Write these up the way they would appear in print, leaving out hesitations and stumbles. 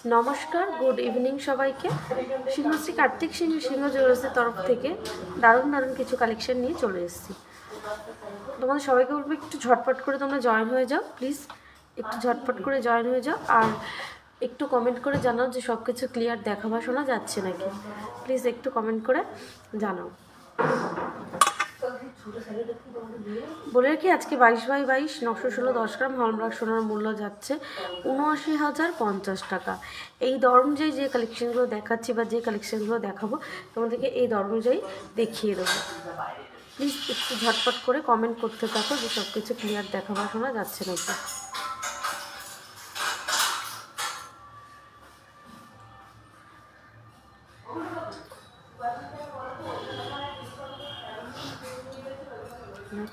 নমস্কার, good evening সবাইকে। সিংহশ্রী কার্তিক সিংহ জুয়েলার্সের তরফ থেকে দারুণ দারুণ কিছু কালেকশন নিয়ে চলে এসেছি। তোমাদের সবাইকে বলবো একটু ঝটপট করে তোমরা জয়েন হয়ে যাও, প্লিজ একটু ঝটপট করে জয়েন হয়ে যাও। আর একটু কমেন্ট করে জানাও যে সব কিছু ক্লিয়ার দেখা বা শোনা যাচ্ছে নাকি। প্লিজ একটু কমেন্ট করে জানাও। বলে রাখি, আজকে 22x22 916 10 গ্রাম হলমার্ক সোনার মূল্য যাচ্ছে ৭৯,০৫০ টাকা। এই দর অনুযায়ী যে কালেকশনগুলো দেখাচ্ছি বা যে কালেকশনগুলো দেখাবো তোমাদেরকে এই দর অনুযায়ী দেখিয়ে দেবো। প্লিজ একটু ঝটপট করে কমেন্ট করতে থাকো যে সব কিছু ক্লিয়ার দেখা বা শোনা যাচ্ছে নাকি।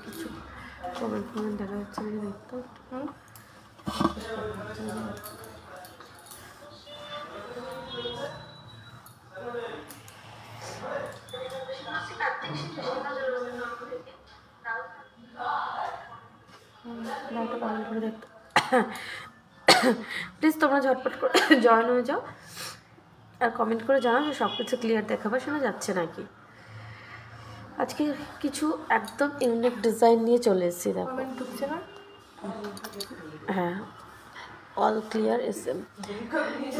কিছু কমেন্ট দেখা যাচ্ছে দেখতে প্লিজ তোমরা ঝটপট করে জয়েন হয়ে যাও আর কমেন্ট করে জানাও যে সব কিছু ক্লিয়ার দেখাবা শোনা যাচ্ছে নাকি। আজকে কিছু একদম ইউনিক ডিজাইন নিয়ে চলে এসেছি। দেখো ঢুকছে না, হ্যাঁ অল ক্লিয়ার এসএম।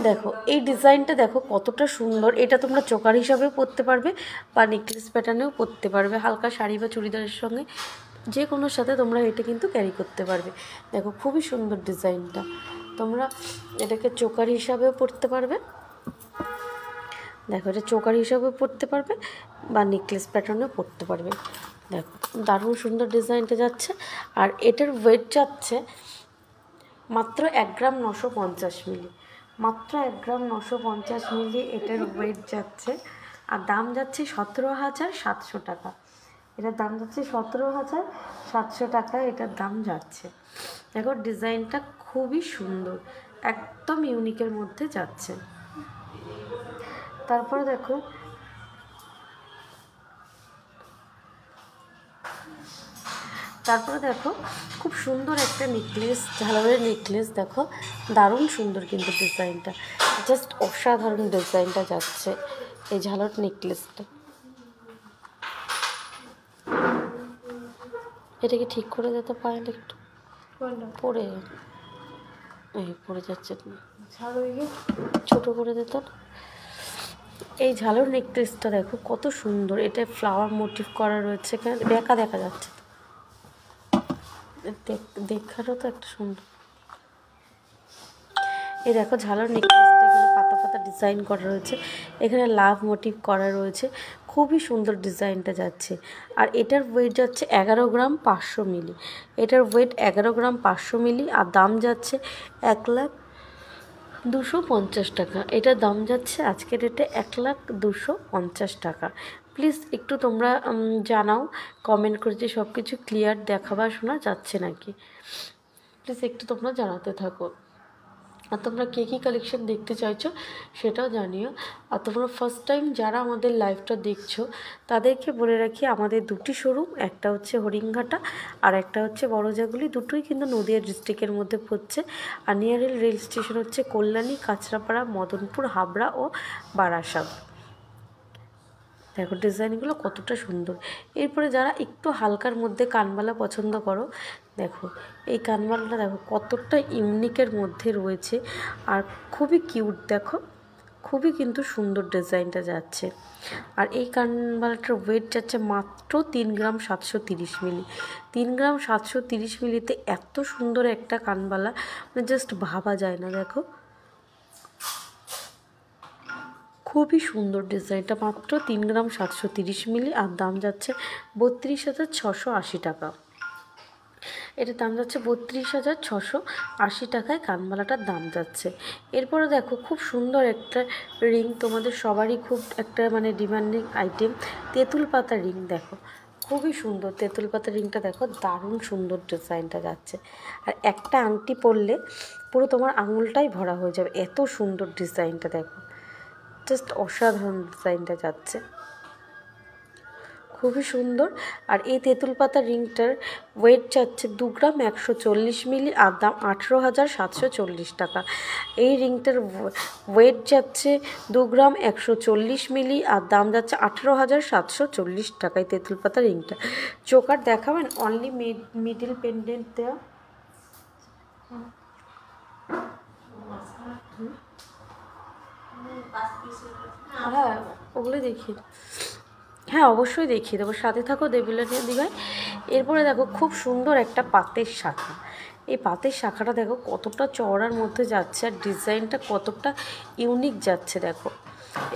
দেখো এই ডিজাইনটা দেখো কতটা সুন্দর। এটা তোমরা চোকার হিসাবেও পরতে পারবে বা নেকলেস প্যাটার্নেও পরতে পারবে। হালকা শাড়ি বা চুড়িদারের সঙ্গে যে কোনোর সাথে তোমরা এটা কিন্তু ক্যারি করতে পারবে। দেখো খুবই সুন্দর ডিজাইনটা। তোমরা এটাকে চোকার হিসাবেও পরতে পারবে, দেখো এটা চোকার হিসাবেও পরতে পারবে বা নেকলেস প্যাটার্নেও পরতে পারবে। দেখো দারুণ সুন্দর ডিজাইনটা যাচ্ছে। আর এটার ওয়েট যাচ্ছে মাত্র 1 গ্রাম 950 মিলি, মাত্র 1 গ্রাম 950 মিলি এটার ওয়েট যাচ্ছে। আর দাম যাচ্ছে 17,700 টাকা। এটার দাম যাচ্ছে 17,700 টাকা এটার দাম যাচ্ছে। দেখো ডিজাইনটা খুবই সুন্দর, একদম ইউনিকের মধ্যে যাচ্ছে। তারপরে দেখো খুব সুন্দর একটা নেকলেস, ঝালরের নেকলেস। দেখো দারুণ সুন্দর কিন্তু ডিজাইনটা, জাস্ট অসাধারণ ডিজাইনটা যাচ্ছে এই ঝালর নেকলেসটা। এটাকে ঠিক করে দিতে পারলে একটু পড়ে যাচ্ছে, ছোটো করে দিত। এই ঝালর নেকলেসটা দেখো কত সুন্দর। এটা ফ্লাওয়ার মোটিভ করা রয়েছে, এখানে বেঁকা দেখা যাচ্ছে, দেখারও তো একটা সুন্দর। এই দেখো ঝালর নেকলেসটা এখানে পাতা পাতা ডিজাইন করা রয়েছে, এখানে লাভ মোটিভ করা রয়েছে, খুবই সুন্দর ডিজাইনটা যাচ্ছে। আর এটার ওয়েট যাচ্ছে 11 গ্রাম 500 মিলি। এটার ওয়েট 11 গ্রাম 500 মিলি। আর দাম যাচ্ছে 1,250 টাকা। এটার দাম যাচ্ছে আজকের ডেটে 1,250 টাকা। প্লিজ একটু তোমরা জানাও কমেন্ট করে যে সব কিছু ক্লিয়ার দেখা বা শোনা যাচ্ছে নাকি। প্লিজ একটু তোমরা জানাতে থাকো। আর তোমরা কে কী কালেকশন দেখতে চাইছো সেটাও জানিও। আর তোমরা ফার্স্ট টাইম যারা আমাদের লাইভটা দেখছো তাদেরকে বলে রাখি, আমাদের দুটি শোরুম, একটা হচ্ছে হরিণঘাটা আর একটা হচ্ছে বড়জাগুলি। দুটোই কিন্তু নদিয়া ডিস্ট্রিক্টের মধ্যে পড়ছে। আর নিয়ারেল রেল স্টেশন হচ্ছে কল্যাণী, কাঁচরাপাড়া, মদনপুর, হাবড়া ও বারাসাত। দেখো ডিজাইনগুলো কতটা সুন্দর। এরপরে যারা একটু হালকার মধ্যে কানবালা পছন্দ করো, দেখো এই কানবালাটা দেখো কতটা ইউনিকের মধ্যে রয়েছে আর খুবই কিউট। দেখো খুবই কিন্তু সুন্দর ডিজাইনটা যাচ্ছে। আর এই কানবালাটার ওয়েট যাচ্ছে মাত্র 3 গ্রাম 730 মিলি। 3 গ্রাম 730 মিলিতে এত সুন্দর একটা কানবালা মানে জাস্ট ভাবা যায় না। দেখো খুবই সুন্দর ডিজাইনটা, মাত্র 3 গ্রাম 730 মিলি। আর দাম যাচ্ছে 32,680 টাকা। এটার দাম যাচ্ছে 32,680 টাকায় কানবালাটার দাম যাচ্ছে। এরপরে দেখো খুব সুন্দর একটা রিং, তোমাদের সবারই খুব একটা মানে ডিমান্ডিং আইটেম, তেঁতুল পাতা রিং। দেখো খুবই সুন্দর তেঁতুল পাতা রিংটা, দেখো দারুণ সুন্দর ডিজাইনটা যাচ্ছে। আর একটা আংটি পরলে পুরো তোমার আঙুলটাই ভরা হয়ে যাবে, এত সুন্দর ডিজাইনটা। দেখো জাস্ট অসাধারণ ডিজাইনটা যাচ্ছে, খুবই সুন্দর। আর এই তেঁতুল পাতা রিংটার ওয়েট যাচ্ছে 2 গ্রাম 140 মিলি, আর দাম 18,740 টাকা। এই রিংটার ওয়েট যাচ্ছে 2 গ্রাম 140 মিলি, আর দাম যাচ্ছে 18,740 টাকা এই তেঁতুল পাতা রিংটা। চোকার দেখাবেন? অনলি মিডিল পেন্ডেন্ট দেওয়া। হ্যাঁ, ওগুলো দেখিয়ে, হ্যাঁ অবশ্যই দেখিয়ে দেবো, সাথে থাকো দেবিলাটি দিভাই। এরপরে দেখো খুব সুন্দর একটা পাতের শাখা। এই পাতের শাখাটা দেখো কতটা চওড়ার মধ্যে যাচ্ছে, আর ডিজাইনটা কতটা ইউনিক যাচ্ছে। দেখো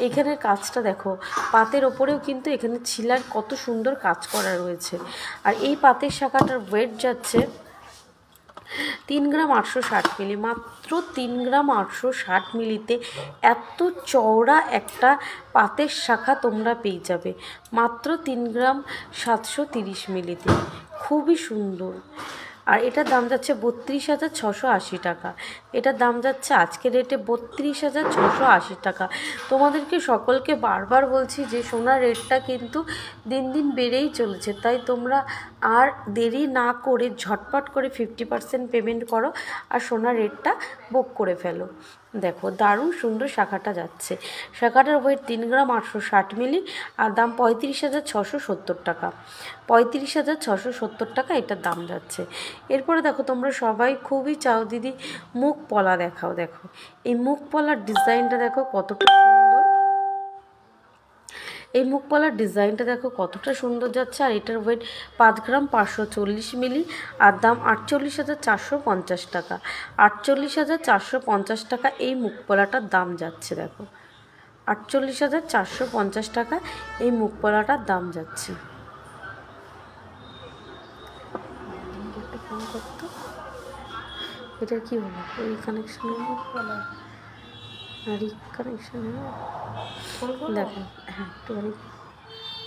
এখানের কাজটা দেখো, পাতের ওপরেও কিন্তু এখানে ছিলার কত সুন্দর কাজ করা রয়েছে। আর এই পাতের শাখাটার ওয়েট যাচ্ছে 3 গ্রাম 860 মিলি, মাত্র 3 গ্রাম 860 মিলিতে এত চওড়া একটা পাতের শাখা তোমরা পেয়ে যাবে মাত্র 3 গ্রাম 730 মিলিতে। খুবই সুন্দর। আর এটার দাম যাচ্ছে 32,680 টাকা। এটার দাম যাচ্ছে আজকের রেটে 32,680 টাকা। তোমাদেরকে সকলকে বারবার বলছি যে সোনার রেটটা কিন্তু দিন দিন বেড়েই চলেছে, তাই তোমরা আর দেরি না করে ঝটপট করে 50% পেমেন্ট করো আর সোনার রেটটা বুক করে ফেলো। দেখো দারুণ সুন্দর শাখাটা যাচ্ছে। শাখাটার ওয়েট 3 গ্রাম 860 মিলি, আর দাম 35,670 টাকা। 35,670 টাকা এটার দাম যাচ্ছে। এরপরে দেখো তোমরা সবাই খুবই চাও দিদি মুখ পলা দেখাও। দেখো এই মুখ পলার ডিজাইনটা দেখো কতটা সুন্দর। এই মুখ পলার ডিজাইনটা দেখো কতটা সুন্দর যাচ্ছে। আর এটার ওয়েট 5 গ্রাম 540 মিলি, আর দাম 48,450 টাকা। 48,450 টাকা এই মুখ পলাটার দাম যাচ্ছে। দেখো 48,450 টাকা এই মুখ পলাটার দাম যাচ্ছে। ফোন করতো, এটা কি হলো? এই কানেকশন আর এই কানেকশন দেখো। হ্যাঁ একটুখানি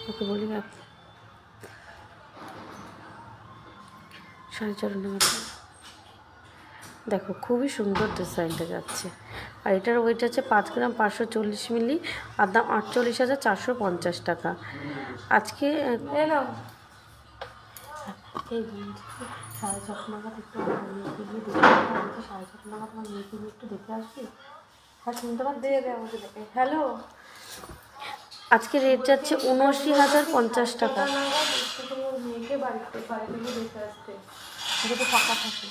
ওকে বলি 4:30 নাগাদ। দেখো খুবই সুন্দর ডিজাইনটা যাচ্ছে। আর এটার ওয়েট আছে 5 গ্রাম 540 মিলি, আর দাম 48,450 টাকা। আজকে এই 6:30 নাগাদ একটু 6:30 নাগাদ আমার মেয়েকে একটু দেখে আসবি। হ্যাঁ শুনতে পাচ্ছি, দিয়ে দেয় আমাকে দেখে। হ্যালো, আজকে রেট যাচ্ছে 79,050 টাকা। মেয়েকে বাড়িতে দেখে আসতে যদি ফাঁকা থাকে।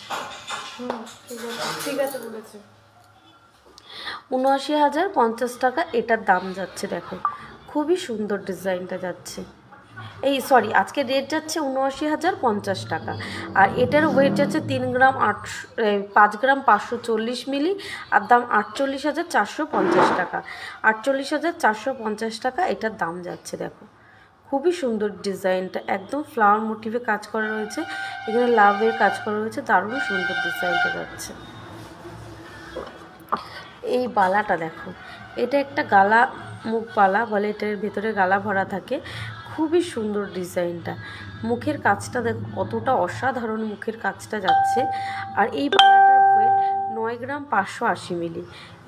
ঠিক আছে বলেছে। 79,050 টাকা এটার দাম যাচ্ছে। দেখো খুবই সুন্দর ডিজাইনটা যাচ্ছে। এই সরি, আজকে রেট যাচ্ছে 79,050 টাকা। আর এটার ওয়েট যাচ্ছে 5 গ্রাম 540 মিলি, আর দাম 48,450 টাকা। 48,450 টাকা এটার দাম যাচ্ছে। দেখো খুবই সুন্দর ডিজাইনটা, একদম ফ্লাওয়ার মোটিভে কাজ করা রয়েছে, এখানে লাভের কাজ করা রয়েছে, দারুণ সুন্দর ডিজাইনটা যাচ্ছে। এই বালাটা দেখো, এটা একটা গালা, মুখ বালা বলে, এটার ভেতরে গালা ভরা থাকে। খুবই সুন্দর ডিজাইনটা, মুখের কাজটা দেখো কতটা অসাধারণ মুখের কাজটা যাচ্ছে। আর এই বালাটার ওয়েট 9 গ্রাম 580 মিলি।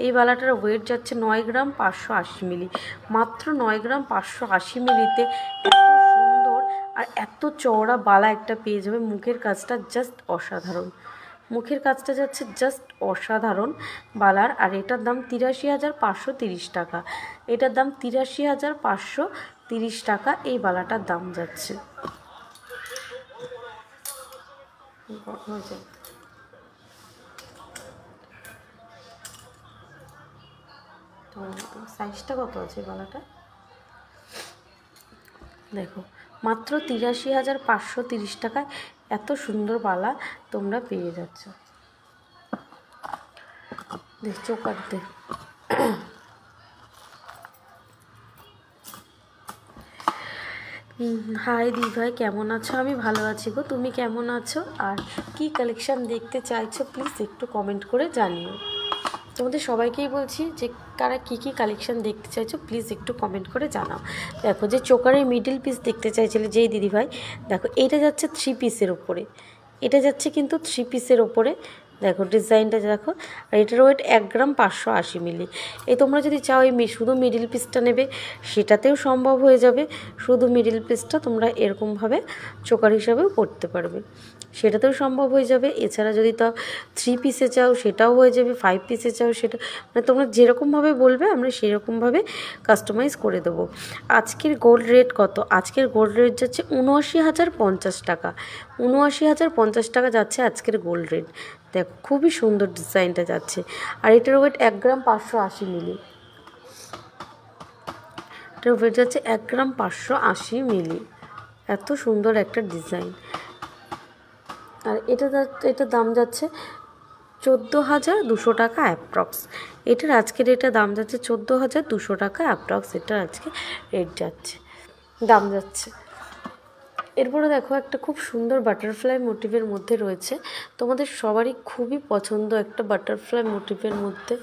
এই বালাটার ওয়েট যাচ্ছে 9 গ্রাম 580 মিলি, মাত্র 9 গ্রাম 580 মিলিতে এত সুন্দর আর এত চওড়া বালা একটা পেয়ে যাবে। মুখের কাজটা জাস্ট অসাধারণ, মুখের কাজটা যাচ্ছে জাস্ট অসাধারণ বালার। আর এটার দাম 83,530 টাকা। এটার দাম 83,530 টাকা এই বালাটার দাম যাচ্ছে। তো সাইজটা কত আছে বালাটা? দেখো মাত্র 83,530 টাকায় এত সুন্দর বালা তোমরা পেয়ে যাচ্ছ। দেখছো কাটতে। হাই দি ভাই, কেমন আছো? আমি ভালো আছি গো, তুমি কেমন আছো? আর কি কালেকশান দেখতে চাইছো প্লিজ একটু কমেন্ট করে জানিও। তোমাদের সবাইকেই বলছি যে কারা কী কী কালেকশান দেখতে চাইছো প্লিজ একটু কমেন্ট করে জানাও। দেখো যে চোকারের মিডিল পিস দেখতে চাইছিলে যেই দিদিভাই, দেখো এটা যাচ্ছে 3 পিসের ওপরে, এটা যাচ্ছে কিন্তু 3 পিসের ওপরে। দেখো ডিজাইনটা দেখো। আর এটার ওয়েট 1 গ্রাম 580 মিলি। এই তোমরা যদি চাও এই শুধু মিডিল পিসটা নেবে সেটাতেও সম্ভব হয়ে যাবে। শুধু মিডিল পিসটা তোমরা এরকমভাবে চোকার হিসাবেও পরতে পারবে, সেটাতেও সম্ভব হয়ে যাবে। এছাড়া যদি তাও 3 পিসে চাও সেটাও হয়ে যাবে, 5 পিসে চাও সেটা, মানে তোমরা যেরকমভাবে বলবে আমরা সেরকমভাবে কাস্টমাইজ করে দেবো। আজকের গোল্ড রেট কত? আজকের গোল্ড রেট যাচ্ছে ৭৯,০50 টাকা। ৭৯,০50 টাকা যাচ্ছে আজকের গোল্ড রেট। দেখো খুবই সুন্দর ডিজাইনটা যাচ্ছে। আর এটার ওয়েট 1 গ্রাম 580 মিলি। এটার ওয়েট যাচ্ছে 1 গ্রাম 580 মিলি। এত সুন্দর একটা ডিজাইন। আর এটার দাম যাচ্ছে 14,200 টাকা অ্যাপ্রক্স। এটার আজকের এটা দাম যাচ্ছে 14,200 টাকা অ্যাপ্রক্স। এটার আজকে রেট যাচ্ছে, দাম যাচ্ছে। এরপরে দেখো একটা খুব সুন্দর বাটারফ্লাই মোটিভের মধ্যে রয়েছে, তোমাদের সবারই খুবই পছন্দ একটা বাটারফ্লাই মোটিভের মধ্যে।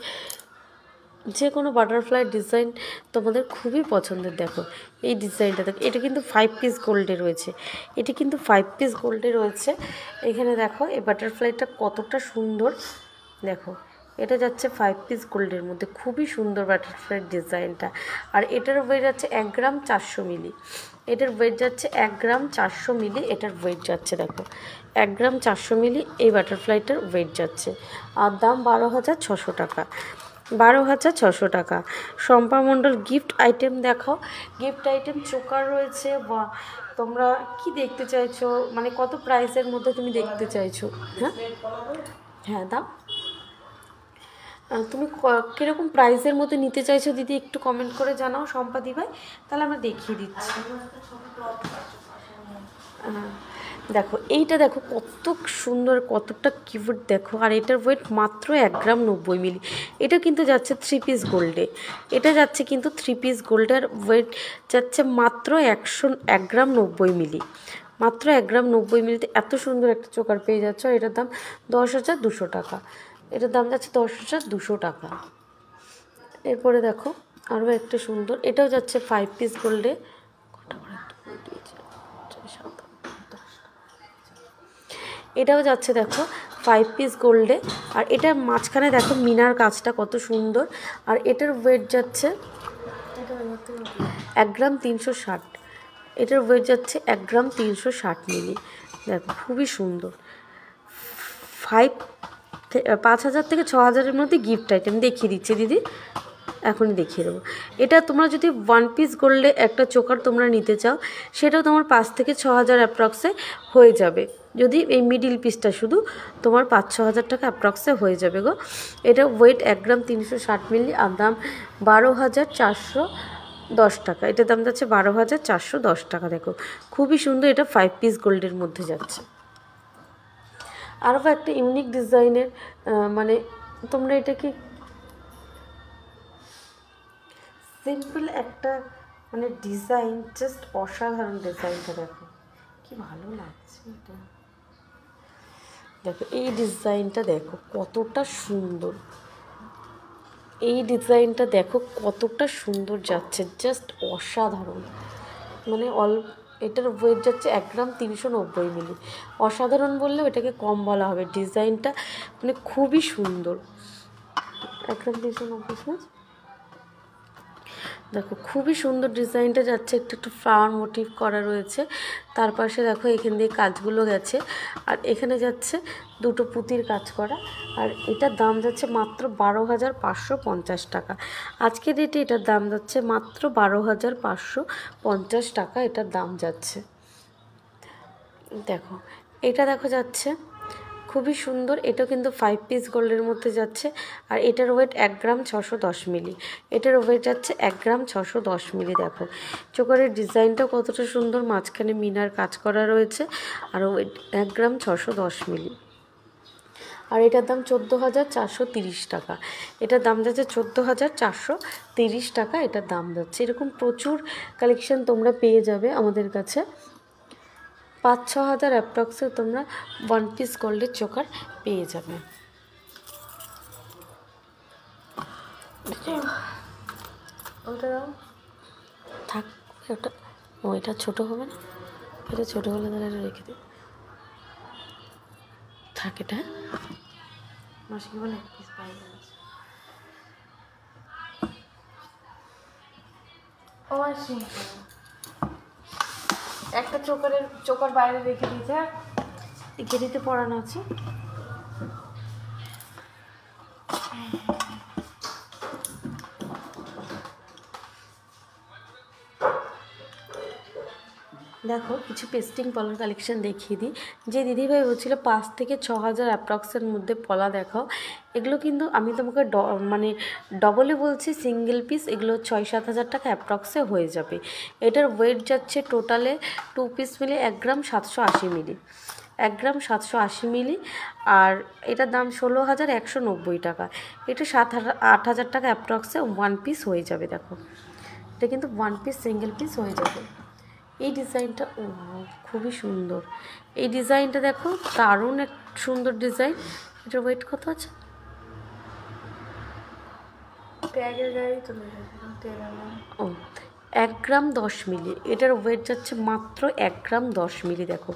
যে কোনো বাটারফ্লাই ডিজাইন তোমাদের খুবই পছন্দের। দেখো এই ডিজাইনটা দেখো, এটা কিন্তু 5 পিস গোল্ডে রয়েছে, এটি কিন্তু 5 পিস গোল্ডে রয়েছে। এখানে দেখো এই বাটারফ্লাইটা কতটা সুন্দর। দেখো এটা যাচ্ছে 5 পিস গোল্ডের মধ্যে, খুবই সুন্দর বাটারফ্লাই ডিজাইনটা। আর এটার ওয়েট যাচ্ছে 1 গ্রাম 400 মিলি। এটার ওয়েট যাচ্ছে 1 গ্রাম 400 মিলি। এটার ওয়েট যাচ্ছে দেখো 1 গ্রাম 400 মিলি এই বাটারফ্লাইটার ওয়েট যাচ্ছে। আর দাম 12,600 টাকা। 12,600 টাকা। শম্পা মণ্ডল গিফট আইটেম দেখাও। গিফট আইটেম চোকার রয়েছে, বা তোমরা কি দেখতে চাইছো, মানে কত প্রাইসের মধ্যে তুমি দেখতে চাইছো? হ্যাঁ হ্যাঁ দাম, তুমি কীরকম প্রাইসের মধ্যে নিতে চাইছো দিদি একটু কমেন্ট করে জানাও সম্পাদি ভাই, তাহলে আমরা দেখিয়ে দিচ্ছি। দেখো এইটা দেখো কত সুন্দর, কতটা কিউট দেখো। আর এটার ওয়েট মাত্র 1 গ্রাম 90 মিলি। এটা কিন্তু যাচ্ছে 3 পিস গোল্ডে। এটা যাচ্ছে কিন্তু 3 পিস গোল্ডের ওয়েট যাচ্ছে মাত্র 1 গ্রাম 90 মিলি। মাত্র 1 গ্রাম 90 মিলিতে এত সুন্দর একটা চোকার পেয়ে যাচ্ছ। আর এটার দাম 10,200 টাকা। এটার দাম যাচ্ছে 10,200 টাকা। এরপরে দেখো আরও একটা সুন্দর, এটাও যাচ্ছে 5 পিস গোল্ডে। এটাও যাচ্ছে দেখো 5 পিস গোল্ডে। আর এটার মাঝখানে দেখো মিনার কাজটা কত সুন্দর। আর এটার ওয়েট যাচ্ছে 1 গ্রাম 360। এটার ওয়েট যাচ্ছে 1 গ্রাম 360 মিলি। দেখো খুবই সুন্দর। 5,000 থেকে 6,000-এর মধ্যে গিফট আইটেম দেখিয়ে দিচ্ছে দিদি, এখনই দেখিয়ে দেবো। এটা তোমরা যদি 1 পিস গোল্ডে একটা চোকার তোমরা নিতে চাও সেটাও তোমার 5 থেকে 6,000 অ্যাপ্রক্সে হয়ে যাবে। যদি এই মিডিল পিসটা শুধু তোমার 5-6,000 টাকা অ্যাপ্রক্সে হয়ে যাবে গো। এটা ওয়েট 1 গ্রাম 360 মিলি। আর দাম 12,410 টাকা। এটার দাম যাচ্ছে 12,410 টাকা। দেখো খুবই সুন্দর, এটা 5 পিস গোল্ডের মধ্যে যাচ্ছে। আরও একটা ইউনিক ডিজাইনের, মানে তোমরা এটাকে সিম্পল একটা মানে ডিজাইন, জাস্ট অসাধারণ ডিজাইনটা দেখো কি ভালো লাগছে। এটা দেখো এই ডিজাইনটা দেখো কতটা সুন্দর। এই ডিজাইনটা দেখো কতটা সুন্দর যাচ্ছে, জাস্ট অসাধারণ। মানে এটার ওয়েট যাচ্ছে 1 গ্রাম 390 মিলি। অসাধারণ বললেও এটাকে কম বলা হবে। ডিজাইনটা মানে খুবই সুন্দর। 1 গ্রাম 390 দেখো খুবই সুন্দর ডিজাইনটা যাচ্ছে। একটু ফ্লাওয়ার মোটিভ করা রয়েছে। তার পাশে দেখো এখান দিয়ে কাজগুলো গেছে। আর এখানে যাচ্ছে দুটো পুঁতির কাজ করা। আর এটার দাম যাচ্ছে মাত্র 12,550 টাকা। আজকের ডেটে এটার দাম যাচ্ছে মাত্র 12,550 টাকা। এটার দাম যাচ্ছে। দেখো এটা দেখো যাচ্ছে খুবই সুন্দর। এটা কিন্তু 5 পিস গোল্ডের মধ্যে যাচ্ছে। আর এটার ওয়েট 1 গ্রাম 610 মিলি। এটার ওয়েট যাচ্ছে 1 গ্রাম 610 মিলি। দেখো চোকারের ডিজাইনটাও কতটা সুন্দর, মাঝখানে মিনার কাজ করা রয়েছে। আর ওয়েট 1 গ্রাম 610 মিলি। আর এটার দাম 14,430 টাকা। এটার দাম যাচ্ছে 14,430 টাকা। এটার দাম যাচ্ছে। এরকম প্রচুর কালেকশন তোমরা পেয়ে যাবে আমাদের কাছে। 5-6 হাজার অ্যাপ্রক্সে তোমরা 1 পিস গোল্ডের চোকার পেয়ে যাবে। ওটা দাও থাক, ওটা ওইটা ছোটো হবে না, এটা ছোটো হলে তাহলে রেখে দিই, থাক এটা। মাসিকে বলে এক পিস বাইরে আছে। ও মাসি একটা চোকার বাইরে রেখে দিয়েছে, গেরিতে পড়ানো আছে। দেখো কিছু পেস্টিং পলার কালেকশন দেখিয়ে দিই। যে দিদিভাই বলছিল 5 থেকে 6,000 অ্যাপ্রক্সের মধ্যে পলা দেখাও, এগুলো কিন্তু আমি তোমাকে মানে ডবলে বলছি, সিঙ্গেল পিস এগুলো 6-7 হাজার টাকা অ্যাপ্রক্সে হয়ে যাবে। এটার ওয়েট যাচ্ছে টোটালে 2 পিস মিলে 1 গ্রাম 780 মিলি, 1 গ্রাম 780 মিলি। আর এটার দাম 16,190 টাকা। এটা 7-8 হাজার টাকা অ্যাপ্রক্সে 1 পিস হয়ে যাবে। দেখো এটা কিন্তু 1 পিস সিঙ্গেল পিস হয়ে যাবে। এই ডিজাইনটা খুবই সুন্দর। এই ডিজাইনটা দেখো, দারুণ এক সুন্দর ডিজাইন। এটার ওয়েট কত আছে? ও 1 গ্রাম 10 মিলি। এটার ওয়েট যাচ্ছে মাত্র 1 গ্রাম 10 মিলি। দেখো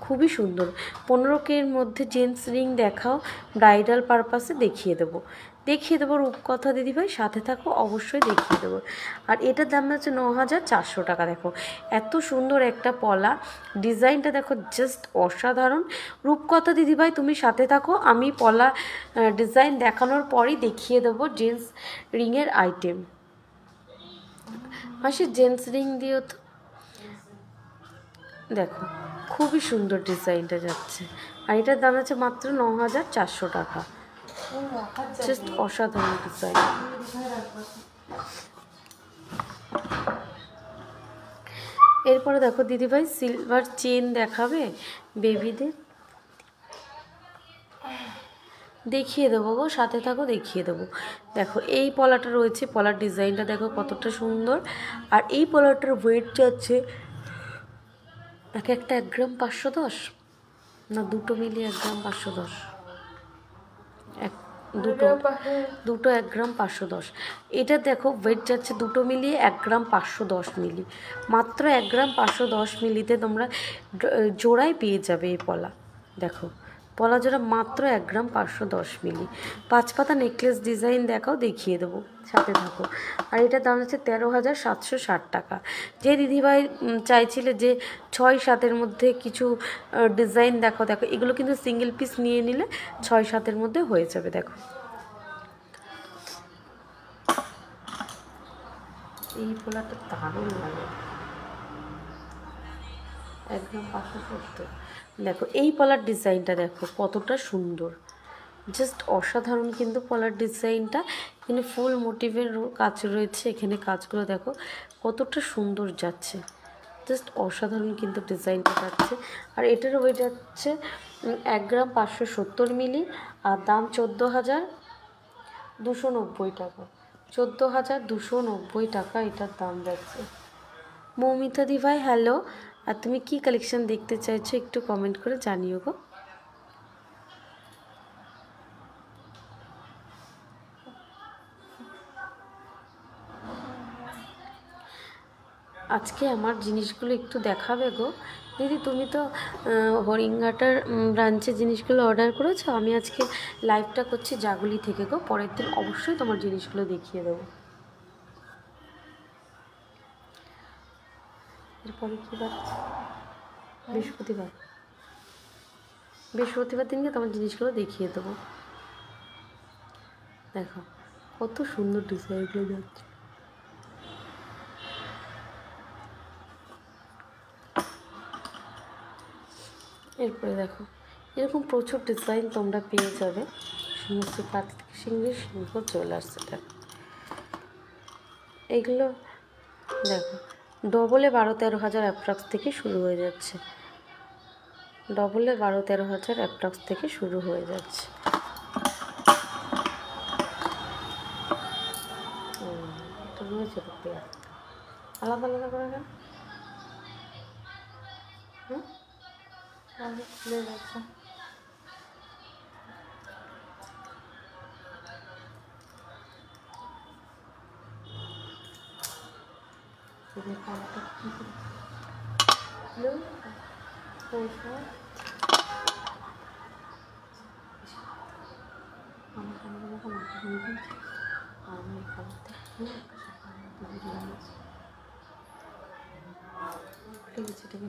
খুবই সুন্দর। 15K মধ্যে জেন্টস রিং দেখাও, ব্রাইডাল পারপাসে দেখিয়ে দেবো রূপকথা দিদিভাই, সাথে থাকো, অবশ্যই দেখিয়ে দেবো। আর এটার দাম হচ্ছে 9,400 টাকা। দেখো এত সুন্দর একটা পলা, ডিজাইনটা দেখো জাস্ট অসাধারণ। রূপকথা দিদিভাই তুমি সাথে থাকো, আমি পলা ডিজাইন দেখানোর পরই দেখিয়ে দেবো জেন্টস রিংয়ের আইটেম। মাসি জেন্টস রিং দিও তো। দেখো খুবই সুন্দর ডিজাইনটা যাচ্ছে, আর এটার দাম আছে মাত্র 9,400 টাকা। জাস্ট অসাধারণ ডিজাইন। এরপরে দেখো দিদিভাই সিলভার চেন দেখাবে বেবিদের, দেখিয়ে দেবো গো, সাথে থাকো, দেখিয়ে দেবো। দেখো এই পলাটা রয়েছে, পলার ডিজাইনটা দেখো কতটা সুন্দর। আর এই পলাটার ওয়েট যাচ্ছে একটা 1 গ্রাম 510, না দুটো মিলিয়ে 1 গ্রাম 510, দুটো 1 গ্রাম 510। এটা দেখো ওয়েট যাচ্ছে দুটো মিলিয়ে 1 গ্রাম 510 মিলি। মাত্র 1 গ্রাম 510 মিলিতে তোমরা জোড়ায় পেয়ে যাবে এই পলা। দেখো পলা জোড়া মাত্র 1 গ্রাম 510 মিলি। 5 পাতা নেকলেস ডিজাইন দেখাও, দেখিয়ে দেবো, সাথে থাকো। আর এটার দাম হচ্ছে 13,760 টাকা। যে দিদিভাই চাইছিলে যে 6-7-এর মধ্যে কিছু ডিজাইন দেখো, দেখো এগুলো কিন্তু সিঙ্গেল পিস নিয়ে নিলে 6-7-এর মধ্যে হয়ে যাবে। দেখো এই পোলাটা দারুণ লাগে, একদম 570। দেখো এই পলার ডিজাইনটা দেখো কতটা সুন্দর, জাস্ট অসাধারণ কিন্তু পলার ডিজাইনটা। এখানে ফুল মোটিভের কাজ রয়েছে, এখানে কাজগুলো দেখো কতটা সুন্দর যাচ্ছে, জাস্ট অসাধারণ কিন্তু ডিজাইনটা যাচ্ছে। আর এটার ওয়েট যাচ্ছে 1 গ্রাম 570 মিলি, আর দাম 14,290 টাকা। 14,290 টাকা এটার দাম যাচ্ছে। মৌমিতা দি ভাই হ্যালো, আর তুমি কি কালেকশন দেখতে চাইছো একটু কমেন্ট করে জানিও গো। আজকে আমার জিনিসগুলো একটু দেখাবে গো দিদি। তুমি তো হরিঙ্গাটার ব্রাঞ্চে জিনিসগুলো অর্ডার করেছো, আমি আজকে লাইভটা করছি জাগুলি থেকে গো। পরের দিন অবশ্যই তোমার জিনিসগুলো দেখিয়ে দেবো। এরপরে কী বার? বৃহস্পতিবার। বৃহস্পতিবার দিনকে তোমার জিনিসগুলো দেখিয়ে দেবো। দেখো কত সুন্দর ডিজাইনগুলো যাচ্ছে। এরপরে দেখো এরকম প্রচুর ডিজাইন তোমরা পেয়ে যাবে। সমস্ত কাঠ থেকে সিংহ চলে আসছে। দেখো এগুলো দেখো ডবলে 12-13 হাজার অ্যাপ্রক্স থেকে শুরু হয়ে যাচ্ছে, ডবলে 12-13 হাজার অ্যাপ্রক্স থেকে শুরু হয়ে যাচ্ছে। এটা রয়েছে আলাদা আলাদা করে কেন? খুলে যাচ্ছে। থেকে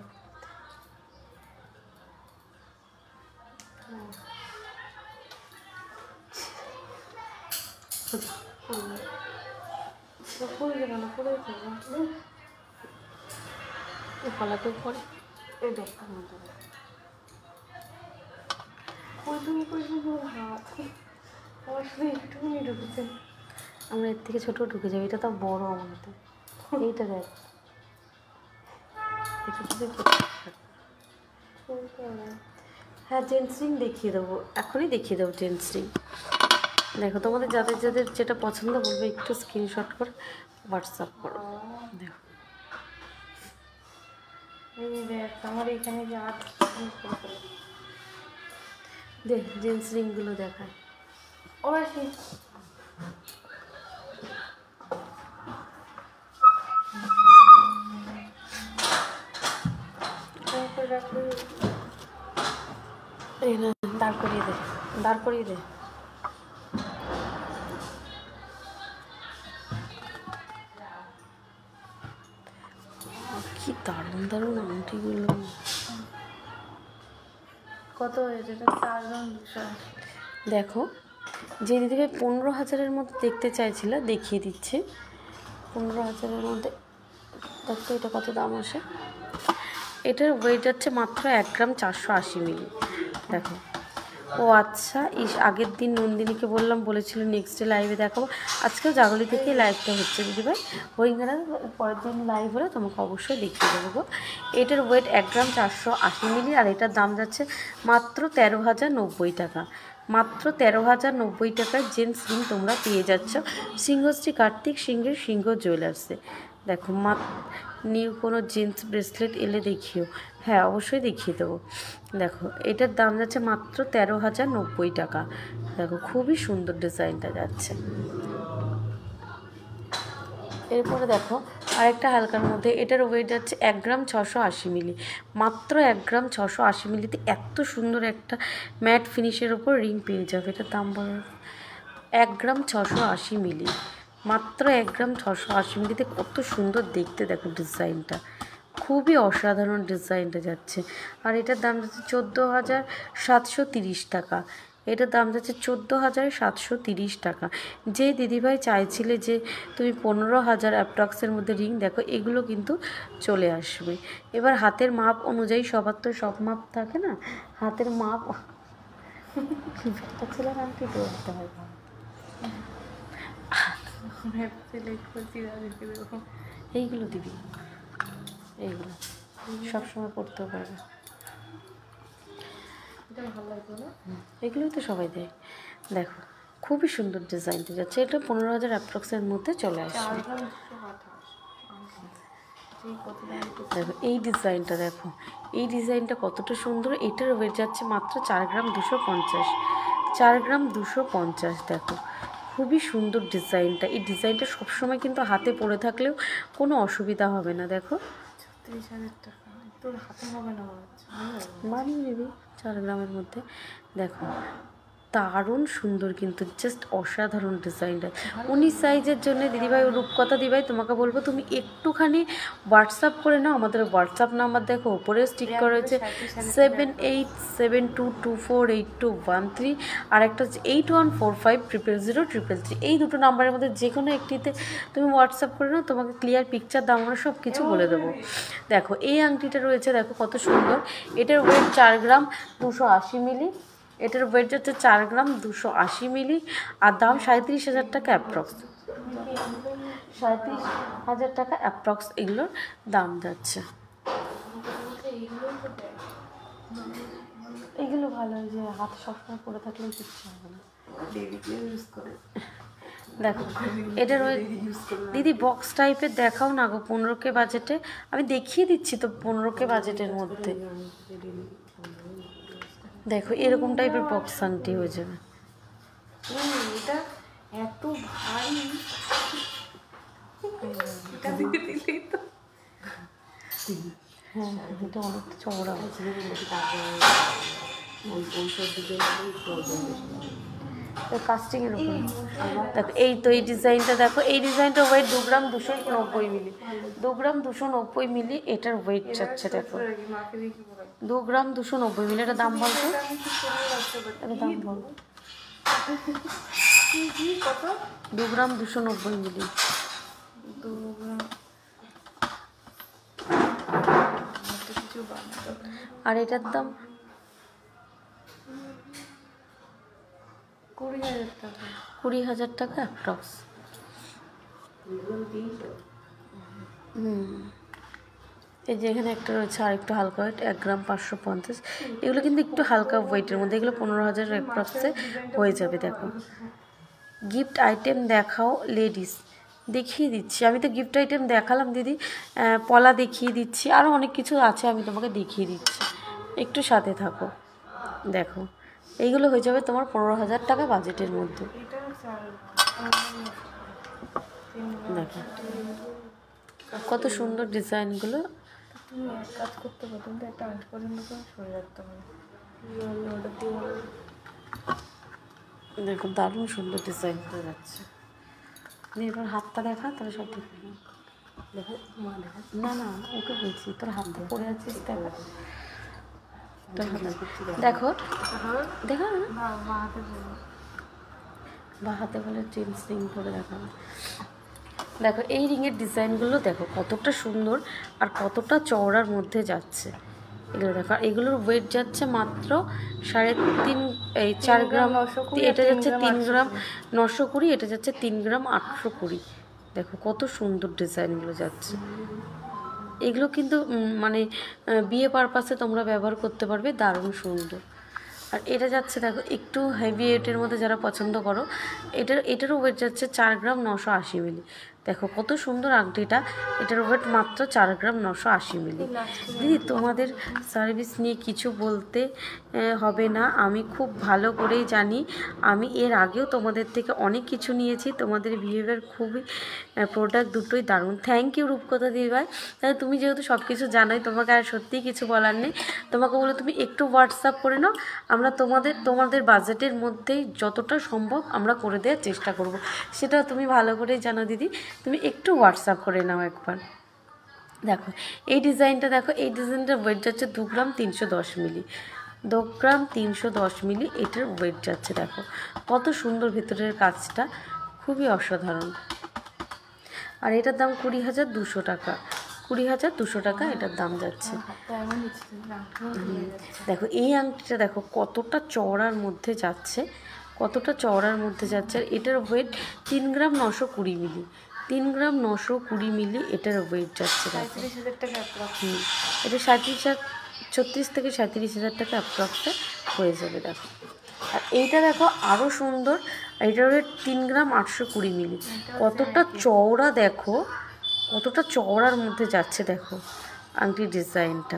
পড়ে যাবে না, পড়ে যাবে পালাতেও পরে এই ব্যাগটার মধ্যে হাত আমার শুধু একটুখানি ঢুকেছে। আমরা এর থেকে ছোটো ঢুকে যাবো, এটা তো বড় আমাদের। এইটা দেখ, হ্যাঁ জেন্টস রিং দেখিয়ে দেবো, এখনই দেখিয়ে দেবো জেন্টস রিং। দেখো তোমাদের যাদের যাদের যেটা পছন্দ বলবে একটু স্ক্রিনশট করে হোয়াটসঅ্যাপ করো। দেখো আমার এখানে যে দেখ জেন্টস রিংগুলো দেখায়। ও দাঁড় করিয়ে দে, দাঁড় করিয়ে দে। কি দারুণ দারুণ আংটিগুলো। কত হয়েছে? দেখো যে দিদিভাই 15,000-এর মধ্যে দেখতে চাইছিল দেখিয়ে দিচ্ছে। 15,000-এর মধ্যে দেখো এটা কত দাম আসে। এটার ওয়েট যাচ্ছে মাত্র 1 গ্রাম 480 মিলি। দেখো ও আচ্ছা, আগের দিন নন্দিনীকে বলেছিল নেক্সট ডে লাইভে দেখাবো। আজকেও জাগলি থেকেই লাইভটা হচ্ছে দিদিভাই। হরিঙ্গারা পরের দিন লাইভ হলে তোমাকে অবশ্যই দেখিয়ে দেবো গো। এটার ওয়েট 1 গ্রাম 480 মিলি আর এটার দাম যাচ্ছে মাত্র 13,090 টাকা। মাত্র 13,090 টাকায় জেন্টস রিং তোমরা পেয়ে যাচ্ছ সিংহশ্রী কার্তিক সিংহের সিংহ জুয়েলার্সে। দেখো নিউ কোনো জেন্টস ব্রেসলেট এলে দেখিও। হ্যাঁ অবশ্যই দেখিয়ে দেবো। দেখো এটার দাম যাচ্ছে মাত্র 13,090 টাকা। দেখো খুবই সুন্দর ডিজাইনটা যাচ্ছে। এরপরে দেখো আরেকটা হালকার মধ্যে, এটার ওয়েট যাচ্ছে 1 গ্রাম 680 মিলি। মাত্র 1 গ্রাম 680 মিলিতে এত সুন্দর একটা ম্যাট ফিনিশের ওপর রিং পেয়ে যাবে। এটার দাম বলো। 1 গ্রাম 680 মিলি, মাত্র 1 গ্রাম 680 মিলিতে কত সুন্দর দেখতে। দেখো ডিজাইনটা খুবই অসাধারণ ডিজাইনটা যাচ্ছে। আর এটার দাম যাচ্ছে 14,730 টাকা। এটার দাম যাচ্ছে 14,730 টাকা। যে দিদিভাই চাইছিলে যে তুমি 15,000 অ্যাপ্রক্সের মধ্যে রিং, দেখো এগুলো কিন্তু চলে আসবে। এবার হাতের মাপ অনুযায়ী, সবার তো সব মাপ থাকে না, হাতের মাপ ছেলে আংটি করতে হয়। এইগুলো দিবি, এইগুলো সবসময় পড়তেও পারবে। ভালো লাগবে না, এগুলোই তো সবাই দেয়। দেখো খুবই সুন্দর ডিজাইনটা যাচ্ছে। এটা 15,000 অ্যাপ্রক্সের মধ্যে চলে আসবে। দেখো এই ডিজাইনটা, দেখো এই ডিজাইনটা কতটা সুন্দর। এটার ওয়েট যাচ্ছে মাত্র 4 গ্রাম 250। 4 গ্রাম 250। দেখো খুবই সুন্দর ডিজাইনটা। এই ডিজাইনটা সবসময় কিন্তু হাতে পরে থাকলেও কোনো অসুবিধা হবে না। দেখো 36,000 টাকা, তোর হাতে হবে না বানিয়ে নিবি 4 গ্রামের মধ্যে। দেখো দারুণ সুন্দর কিন্তু, জাস্ট অসাধারণ ডিজাইনটা। 19 সাইজের জন্য দিদিভাই ও রূপকথা দিদিভাই তোমাকে বলবো তুমি একটুখানি হোয়াটসঅ্যাপ করে নাও। আমাদের হোয়াটসঅ্যাপ নাম্বার দেখো উপরে স্টিক করা রয়েছে 7872248213 আর একটা হচ্ছে 8145000333। এই দুটো নাম্বারের মধ্যে যে কোনো একটিতে তুমি হোয়াটসঅ্যাপ করে নাও, তোমাকে ক্লিয়ার পিকচার দাম আমরা সব কিছু বলে দেবো। দেখো এই আংটিটা রয়েছে, দেখো কত সুন্দর। এটার ওয়েট 4 গ্রাম 280 মিলি। এটার ওয়েট যাচ্ছে 4 গ্রাম 280 মিলি আর দাম 37,000 টাকা অ্যাপ্রক্স। 37,000 টাকা অ্যাপ্রক্স এগুলোর দাম যাচ্ছে। এগুলো ভালো, যে হাতে সবসময় পরে থাকলেও কিচ্ছু হবে না। দেখো এটার ওই দিদি বক্স টাইপের দেখাও না গো 15K বাজেটে। আমি দেখিয়ে দিচ্ছি তো 15K বাজেটের মধ্যে। দেখো এরকম টাইপের বক্স আংটি হয়ে যাবে। এটা এত ভারী, হ্যাঁ এটা অনেকটা চওড়া আছে। কাস্টিংয়ের উপরে দেখো, এই তো এই ডিজাইনটা দেখো, এই ডিজাইনটা ওয়েট 2 গ্রাম 290 মিলি, 2 গ্রাম 290 মিলি এটার ওয়েট যাচ্ছে। দেখো 2 গ্রাম 290 মিলি, এটা দাম বলতো, এটা দাম বল, 2 গ্রাম 290 মিলি, 2 গ্রাম। আর এটার দাম 20,000 টাকা অ্যাপ্রক্স। এই যে এখানে একটা রয়েছে আর একটু হালকা ওয়েট, 1 গ্রাম 550, এগুলো কিন্তু একটু হালকা ওয়েটের মধ্যে, এগুলো 15,000 অ্যাপ্রক্সে হয়ে যাবে। দেখো গিফট আইটেম দেখাও লেডিস, দেখিয়ে দিচ্ছি, আমি তো গিফট আইটেম দেখালাম দিদি, পলা দেখিয়ে দিচ্ছি, আরও অনেক কিছু আছে আমি তোমাকে দেখিয়ে দিচ্ছি, একটু সাথে থাকো। দেখো এইগুলো হয়ে যাবে তোমার 15,000 টাকা বাজেটের মধ্যে। দেখো কত সুন্দর ডিজাইনগুলো। তুমি এক কাজ করতে পারো, তুমি একটা আর্ট পছন্দ করে সরে রাখতে পারো। দেখো দারুণ সুন্দর ডিজাইন হয়ে যাচ্ছে। এবার হাতটা দেখা, তাহলে সব ঠিক দেখো, না না ওকে বলছি, তোর হাতটা পড়ে আছিস, দেখা দেখো দেখো বা হাতে বলে চেঞ্জ রিং করে দেখাবো। দেখো এই রিংয়ের ডিজাইনগুলো দেখো কতটা সুন্দর আর কতটা চওড়ার মধ্যে যাচ্ছে। এগুলো দেখো, আর এগুলোর ওয়েট যাচ্ছে মাত্র 4 গ্রাম, এটা যাচ্ছে 3 গ্রাম 920, এটা যাচ্ছে 3 গ্রাম 820। দেখো কত সুন্দর ডিজাইনগুলো যাচ্ছে। এগুলো কিন্তু মানে বিয়ে পারপাসে তোমরা ব্যবহার করতে পারবে, দারুণ সুন্দর। আর এটা যাচ্ছে দেখো একটু হেভি ওয়েটের মধ্যে যারা পছন্দ করো, এটারও ওয়েট যাচ্ছে 4 গ্রাম 980 মিলি। দেখো কত সুন্দর আংটিটা, এটার ওয়েট মাত্র 4 গ্রাম 980 মিলি। দিদি তোমাদের সার্ভিস নিয়ে কিছু বলতে হবে না, আমি খুব ভালো করেই জানি, আমি এর আগেও তোমাদের থেকে অনেক কিছু নিয়েছি, তোমাদের বিহেভিয়ার খুবই, প্রোডাক্ট দুটোই দারুণ। থ্যাংক ইউ রূপকথা দিদিভাই। তাহলে তুমি যেহেতু সব কিছু জানোই, তোমাকে আর সত্যিই কিছু বলার নেই, তোমাকে বলো তুমি একটু হোয়াটসঅ্যাপ করে নাও, আমরা তোমাদের বাজেটের মধ্যেই যতটা সম্ভব আমরা করে দেওয়ার চেষ্টা করব। সেটা তুমি ভালো করেই জানো দিদি, তুমি একটু হোয়াটসঅ্যাপ করে নাও একবার। দেখো এই ডিজাইনটা দেখো, এই ডিজাইনটার ওয়েট যাচ্ছে 2 গ্রাম 310 মিলি, 2 গ্রাম 310 মিলি এটার ওয়েট যাচ্ছে। দেখো কত সুন্দর ভেতরের কাজটা, খুবই অসাধারণ। আর এটার দাম 20,200 টাকা, 20,200 টাকা এটার দাম যাচ্ছে। দেখো এই আংটিটা দেখো কতটা চওড়ার মধ্যে যাচ্ছে, কতটা চওড়ার মধ্যে যাচ্ছে। আর এটার ওয়েট 3 গ্রাম 920 মিলি, 3 গ্রাম 920 মিলি এটার ওয়েট যাচ্ছে। দেখো এটা 36 থেকে 37,000 টাকা অ্যাপ্রক্সে হয়ে যাবে। দেখো আর এইটা দেখো আরও সুন্দর, এটার ওয়েট 3 গ্রাম 820 মিলি, কতটা চওড়া, দেখো কতটা চওড়ার মধ্যে যাচ্ছে। দেখো আংটির ডিজাইনটা,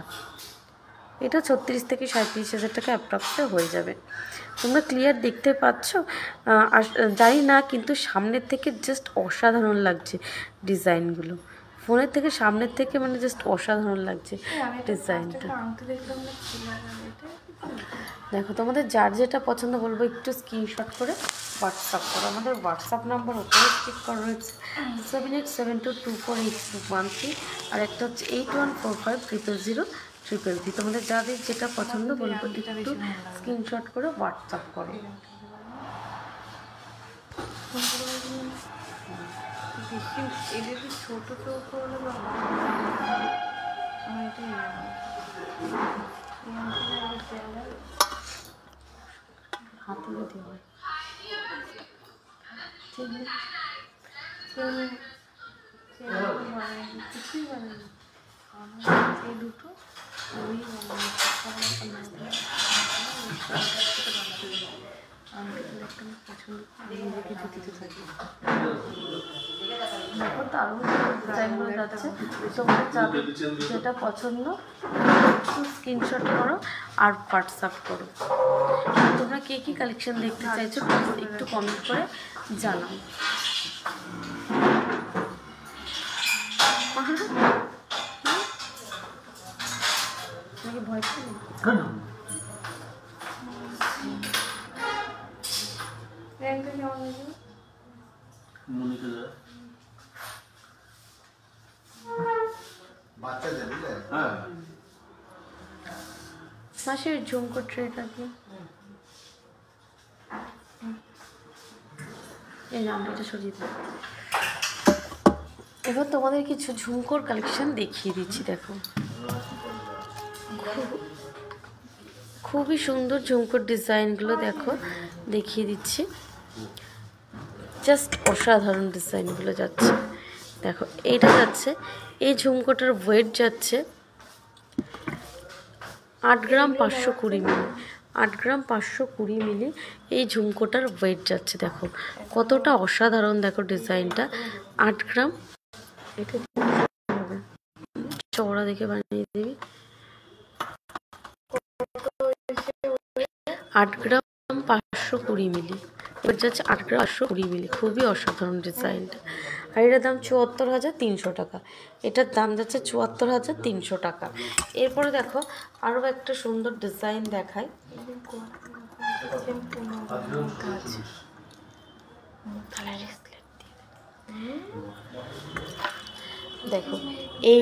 এটা 36 থেকে 37,000 টাকা অ্যাপ্রক্সে হয়ে যাবে। তোমরা ক্লিয়ার দেখতে পাচ্ছ, আর জানি না কিন্তু সামনের থেকে জাস্ট অসাধারণ লাগছে ডিজাইনগুলো, ফোনের থেকে সামনের থেকে মানে জাস্ট অসাধারণ লাগছে ডিজাইনটা। দেখো তোমাদের যার যেটা পছন্দ বলবো একটু স্ক্রিনশট করে হোয়াটসঅ্যাপ করো। আমাদের হোয়াটসঅ্যাপ নাম্বার ওপরে স্টিক করা রয়েছে 7872248613, আর একটা হচ্ছে 8145000033। তোমাদের যাদের যেটা পছন্দ বলবো একটু স্ক্রিনশট করে হোয়াটসঅ্যাপ করো। ছোট হাতে যদি হয় কিছুই বানাই এই দুটো ওই দেখো দারুণ ডিজাইনগুলো যাচ্ছে। তোমার যাদের যেটা পছন্দ একটু স্ক্রিনশট করো আর হোয়াটসঅ্যাপ করো। তোমরা কে কী কালেকশন দেখতে চাইছো একটু কমেন্ট করে জানাও। নাকি ভয় পেলে মাসির ঝুমকো ট্রেটা দিয়ে এই নাম এটা সরিয়ে দিই। এবার তোমাদের কিছু ঝুমকোর কালেকশন দেখিয়ে দিচ্ছি। দেখো খুবই সুন্দর ঝুমকোর ডিজাইনগুলো দেখো দেখিয়ে দিচ্ছি। জাস্ট অসাধারণ ডিজাইনগুলো যাচ্ছে। দেখো এইটা যাচ্ছে, এই ঝুমকোটার ওয়েট যাচ্ছে 8 গ্রাম 520 মিলি। 8 গ্রাম 520 মিলি এই ঝুমকোটার ওয়েট যাচ্ছে। দেখো কতটা অসাধারণ, দেখো ডিজাইনটা। 8 গ্রাম, এটা চওড়া দেখে বানিয়ে দিবি। 8 গ্রাম 520 মিলি ওয়েট যাচ্ছে, 8 গ্রাম 520 মিলি। খুবই অসাধারণ ডিজাইনটা। আর এটার দাম 74,300 টাকা। এটার দাম যাচ্ছে 74,300 টাকা। এরপরে দেখো আরও একটা সুন্দর ডিজাইন দেখায়। দেখো এই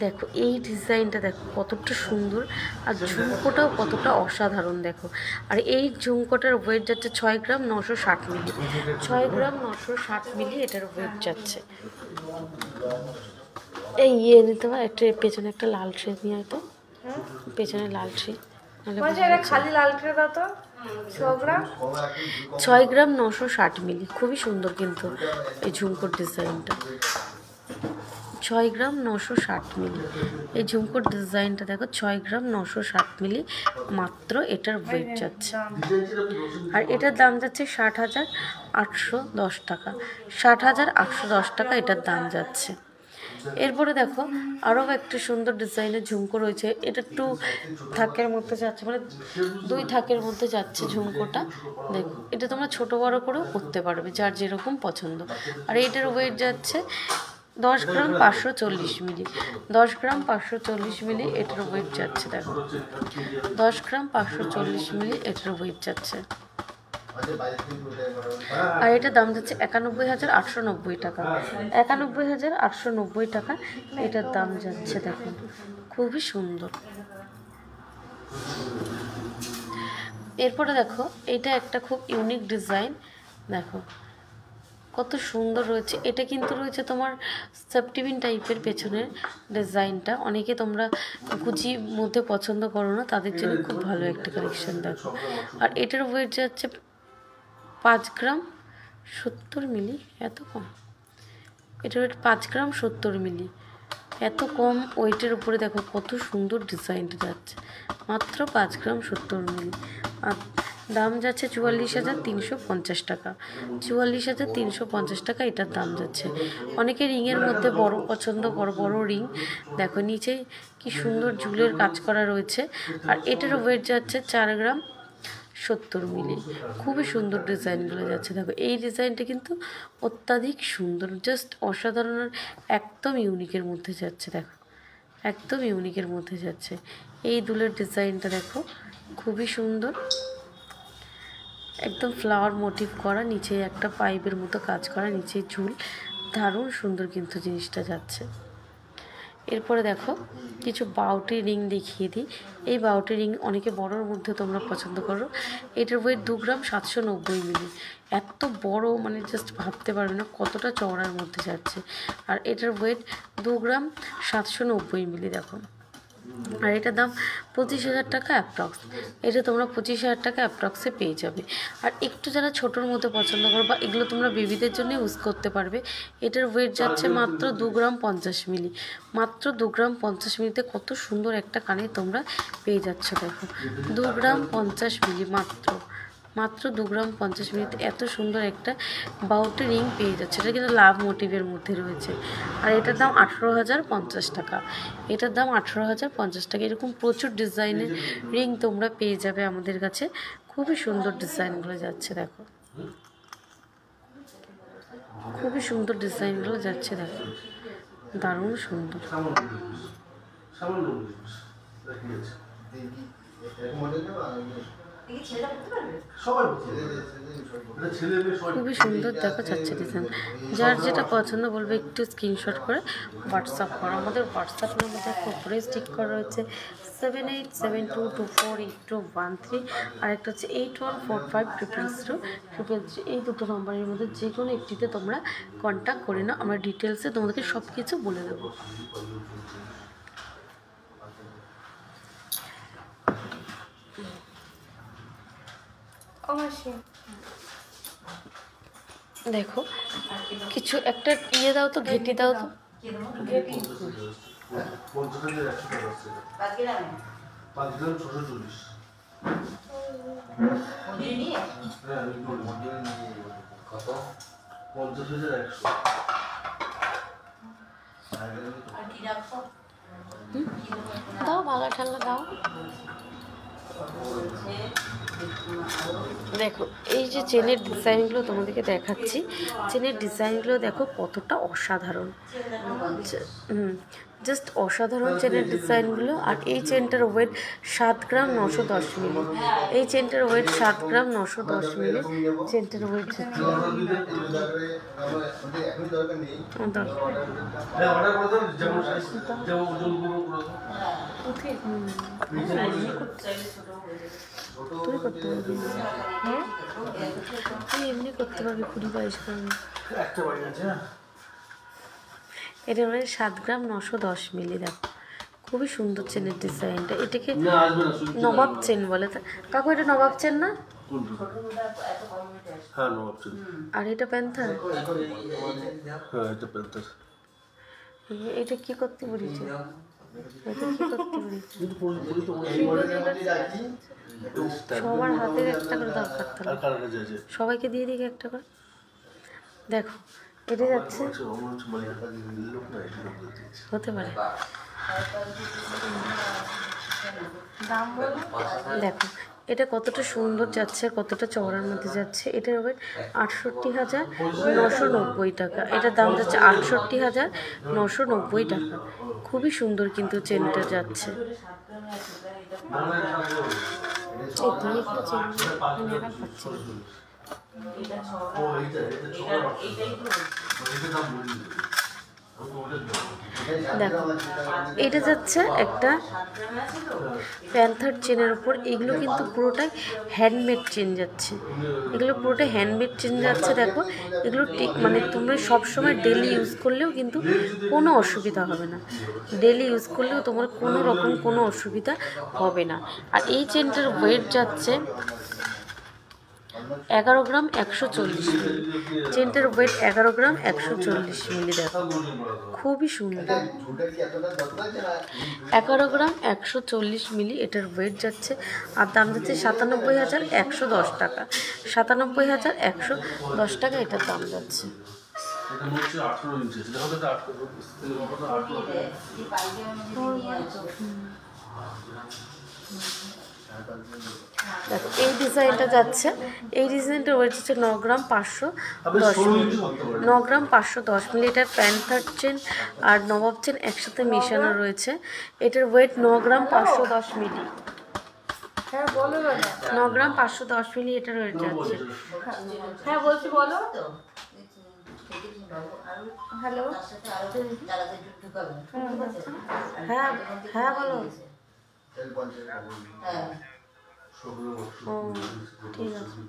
দেখো এই ডিজাইনটা দেখো কতটা সুন্দর, আর ঝুমকোটাও কতটা অসাধারণ। দেখো আর এই ঝুমকোটার ওয়েট যাচ্ছে 6 গ্রাম 960 মিলি। 6 গ্রাম 960 মিলি এটার ওয়েট যাচ্ছে। এই নিতে পারে একটা, পেছনে একটা লাল ট্রে নিয়ে হয়তো, পেছনে লাল ট্রে, খালি লাল ট্রে দাও তো। 6 গ্রাম 960 মিলি। খুবই সুন্দর কিন্তু এই ঝুমকোর ডিজাইনটা। 6 গ্রাম 960 মিলি এই ঝুমকোর ডিজাইনটা দেখো। 6 গ্রাম 960 মিলি মাত্র এটার ওয়েট যাচ্ছে। আর এটার দাম যাচ্ছে 60,810 টাকা। 60,810 টাকা এটার দাম যাচ্ছে। এরপরে দেখো আরও একটা সুন্দর ডিজাইনের ঝুমকো রয়েছে। এটা একটু থাকের মধ্যে যাচ্ছে, মানে 2 থাকের মধ্যে যাচ্ছে ঝুমকোটা। দেখো এটা তোমরা ছোট বড় করেও করতে পারবে, যার যেরকম পছন্দ। আর এটার ওয়েট যাচ্ছে 10 গ্রাম 540 মিলি। 10 গ্রাম 540 মিলি এটার ওয়েট যাচ্ছে। দেখো 10 গ্রাম 540 মিলি এটার ওয়েট যাচ্ছে। আর এটার দাম যাচ্ছে 91,890 টাকা। 91,890 টাকা এটার দাম যাচ্ছে। দেখুন খুবই সুন্দর। এরপরে দেখো এটা একটা খুব ইউনিক ডিজাইন। দেখো কত সুন্দর রয়েছে। এটা কিন্তু রয়েছে তোমার সেফটিপিন টাইপের পেছনের ডিজাইনটা। অনেকে তোমরা কুচি মধ্যে পছন্দ করো না, তাদের জন্য খুব ভালো একটা কালেকশন। দেখো আর এটার ওয়েট যাচ্ছে 5 গ্রাম 70 মিলি। এত কম, এটার ওয়েট 5 গ্রাম 70 মিলি। এত কম ওয়েটের উপরে দেখো কত সুন্দর ডিজাইনটা যাচ্ছে। মাত্র 5 গ্রাম 70 মিলি। আর দাম যাচ্ছে 44,350 টাকা। 44,350 টাকা এটার দাম যাচ্ছে। অনেকে রিংয়ের মধ্যে বড় পছন্দ, বড় বড় রিং। দেখো নিচে কি সুন্দর ঝুলের কাজ করা রয়েছে। আর এটার ওয়েট যাচ্ছে 4 গ্রাম 70 মিলি। খুবই সুন্দর ডিজাইনগুলো যাচ্ছে। দেখো এই ডিজাইনটা কিন্তু অত্যাধিক সুন্দর, জাস্ট অসাধারণ, একদম ইউনিকের মধ্যে যাচ্ছে। দেখো একদম ইউনিকের মধ্যে যাচ্ছে। এই দুলের ডিজাইনটা দেখো খুবই সুন্দর, একদম ফ্লাওয়ার মোটিভ করা, নিচে একটা পাইপের মতো কাজ করা, নিচে ঝুল। দারুণ সুন্দর কিন্তু জিনিসটা যাচ্ছে। এরপরে দেখো কিছু বাউটি রিং দেখিয়ে দিই। এই বাউটি রিং অনেকে বড়োর মধ্যে তোমরা পছন্দ করো। এটার ওয়েট 2 গ্রাম 790 মিলি। এত বড়, মানে জাস্ট ভাবতে পারবে না কতটা চওড়ার মধ্যে যাচ্ছে। আর এটার ওয়েট 2 গ্রাম 790 মিলি। দেখো আর এটার দাম 25,000 টাকা অ্যাপ্রক্স। এটা তোমরা 25,000 টাকা অ্যাপ্রক্সে পেয়ে যাবে। আর একটু যারা ছোটোর মধ্যে পছন্দ করো, বা এগুলো তোমরা বেবিদের জন্য ইউজ করতে পারবে। এটার ওয়েট যাচ্ছে মাত্র 2 গ্রাম 50 মিলি। মাত্র 2 গ্রাম 50 মিলিতে কত সুন্দর একটা কানে তোমরা পেয়ে যাচ্ছ। দেখো 2 গ্রাম 50 মিলি, মাত্র 2 গ্রাম 50 মিলিতে এত সুন্দর একটা বাউটি রিং পেয়ে যাচ্ছে। এটা কিন্তু লাভ মোটিভের মধ্যে রয়েছে। আর এটার দাম 18,050 টাকা। এটার দাম 18,050 টাকা। এরকম প্রচুর ডিজাইনের রিং তোমরা পেয়ে যাবে আমাদের কাছে। খুবই সুন্দর ডিজাইনগুলো যাচ্ছে। দেখো খুবই সুন্দর ডিজাইনগুলো যাচ্ছে। দেখো দারুণ সুন্দর। খুবই সুন্দর দেখো যাচ্ছে ডিজাইন। যার যেটা পছন্দ বলবে একটু স্ক্রিনশট করে হোয়াটসঅ্যাপ করো। আমাদের হোয়াটসঅ্যাপ নাম্বার দেখো উপরে স্টিক করা রয়েছে 7872248213, আর একটা হচ্ছে 81453333। এই দুটো নম্বরের মধ্যে যে কোনো একটিতে তোমরা কন্ট্যাক্ট করে নাও, আমরা ডিটেলসে তোমাদেরকে সব কিছু বলে দেবো। দেখো কিছু একটা ইয়ে দাও তো, ঘেটি দাও তো। দাও ভালো ঠান্ডা দাও। দেখো এই যে চেনের ডিজাইনগুলো তোমাদেরকে দেখাচ্ছি, চেনের ডিজাইনগুলো দেখো কতটা অসাধারণ। জাস্ট অসাধারণ চেনের ডিজাইনগুলো। আর এই চেনটার ওয়েট 7 গ্রাম 910 মিলি। এই চেনটার ওয়েট 7 গ্রাম 910 মিলি। চেনটার ওয়েট তুই করতে পারবি, হ্যাঁ তুই এমনি করতে পারবি 20-22 গ্রাম। এটা মানে 7 গ্রাম 910 মিলি। দেখো খুবই সুন্দর চেনের ডিজাইনটা। এটাকে নবাব চেন বলে। কাকু এটা নবাব চেন না? আর এটা প্যান্থার। এটা কি করতে বলেছে? এটা কি করতে বলেছে? সবার হাতের একটা করে দরকার, তাহলে সবাইকে দিয়ে দিকে একটা করে। দেখো এটা যাচ্ছে, হতে পারে। দেখো এটা কতটা সুন্দর যাচ্ছে, কতটা চওড়ার মধ্যে যাচ্ছে। এটার ওয়েট 68,990 টাকা। এটার দাম যাচ্ছে 68,990 টাকা। খুবই সুন্দর কিন্তু চেনটা যাচ্ছে। দেখো এটা যাচ্ছে একটা প্যান্থার চেনের উপর। এগুলো কিন্তু পুরোটাই হ্যান্ডমেড চেন যাচ্ছে, এগুলো পুরোটাই হ্যান্ডমেড চেন যাচ্ছে। দেখো এগুলো মানে তোমরা সবসময় ডেলি ইউজ করলেও কিন্তু কোনো অসুবিধা হবে না, ডেলি ইউজ করলেও তোমার কোনো রকম কোনো অসুবিধা হবে না। আর এই চেনটার ওয়েট যাচ্ছে 11 গ্রাম 140 মিলি। চেনটার ওয়েট 11 গ্রাম 140 মিলি। দেখো খুবই সুন্দর। 11 গ্রাম 140 মিলি এটার ওয়েট যাচ্ছে। আর দাম যাচ্ছে 97,110 টাকা। 97,110 টাকা এটার দাম যাচ্ছে। দেখো এই ডিজাইনটা যাচ্ছে, এই ডিজাইনটার ওয়েট হচ্ছে 9 গ্রাম 510 মিলি। 9 গ্রাম 510 মিলি। এটা প্যান্থার চেন আর নবাব চেন একসাথে মেশানো রয়েছে। এটার ওয়েট 9 গ্রাম 510 মিলি। 9 গ্রাম 510 মিলি এটার ওয়েট যাচ্ছে। হ্যাঁ বলছি, বলো। হ্যালো, হ্যাঁ হ্যাঁ বলো। ও ঠিক আছে।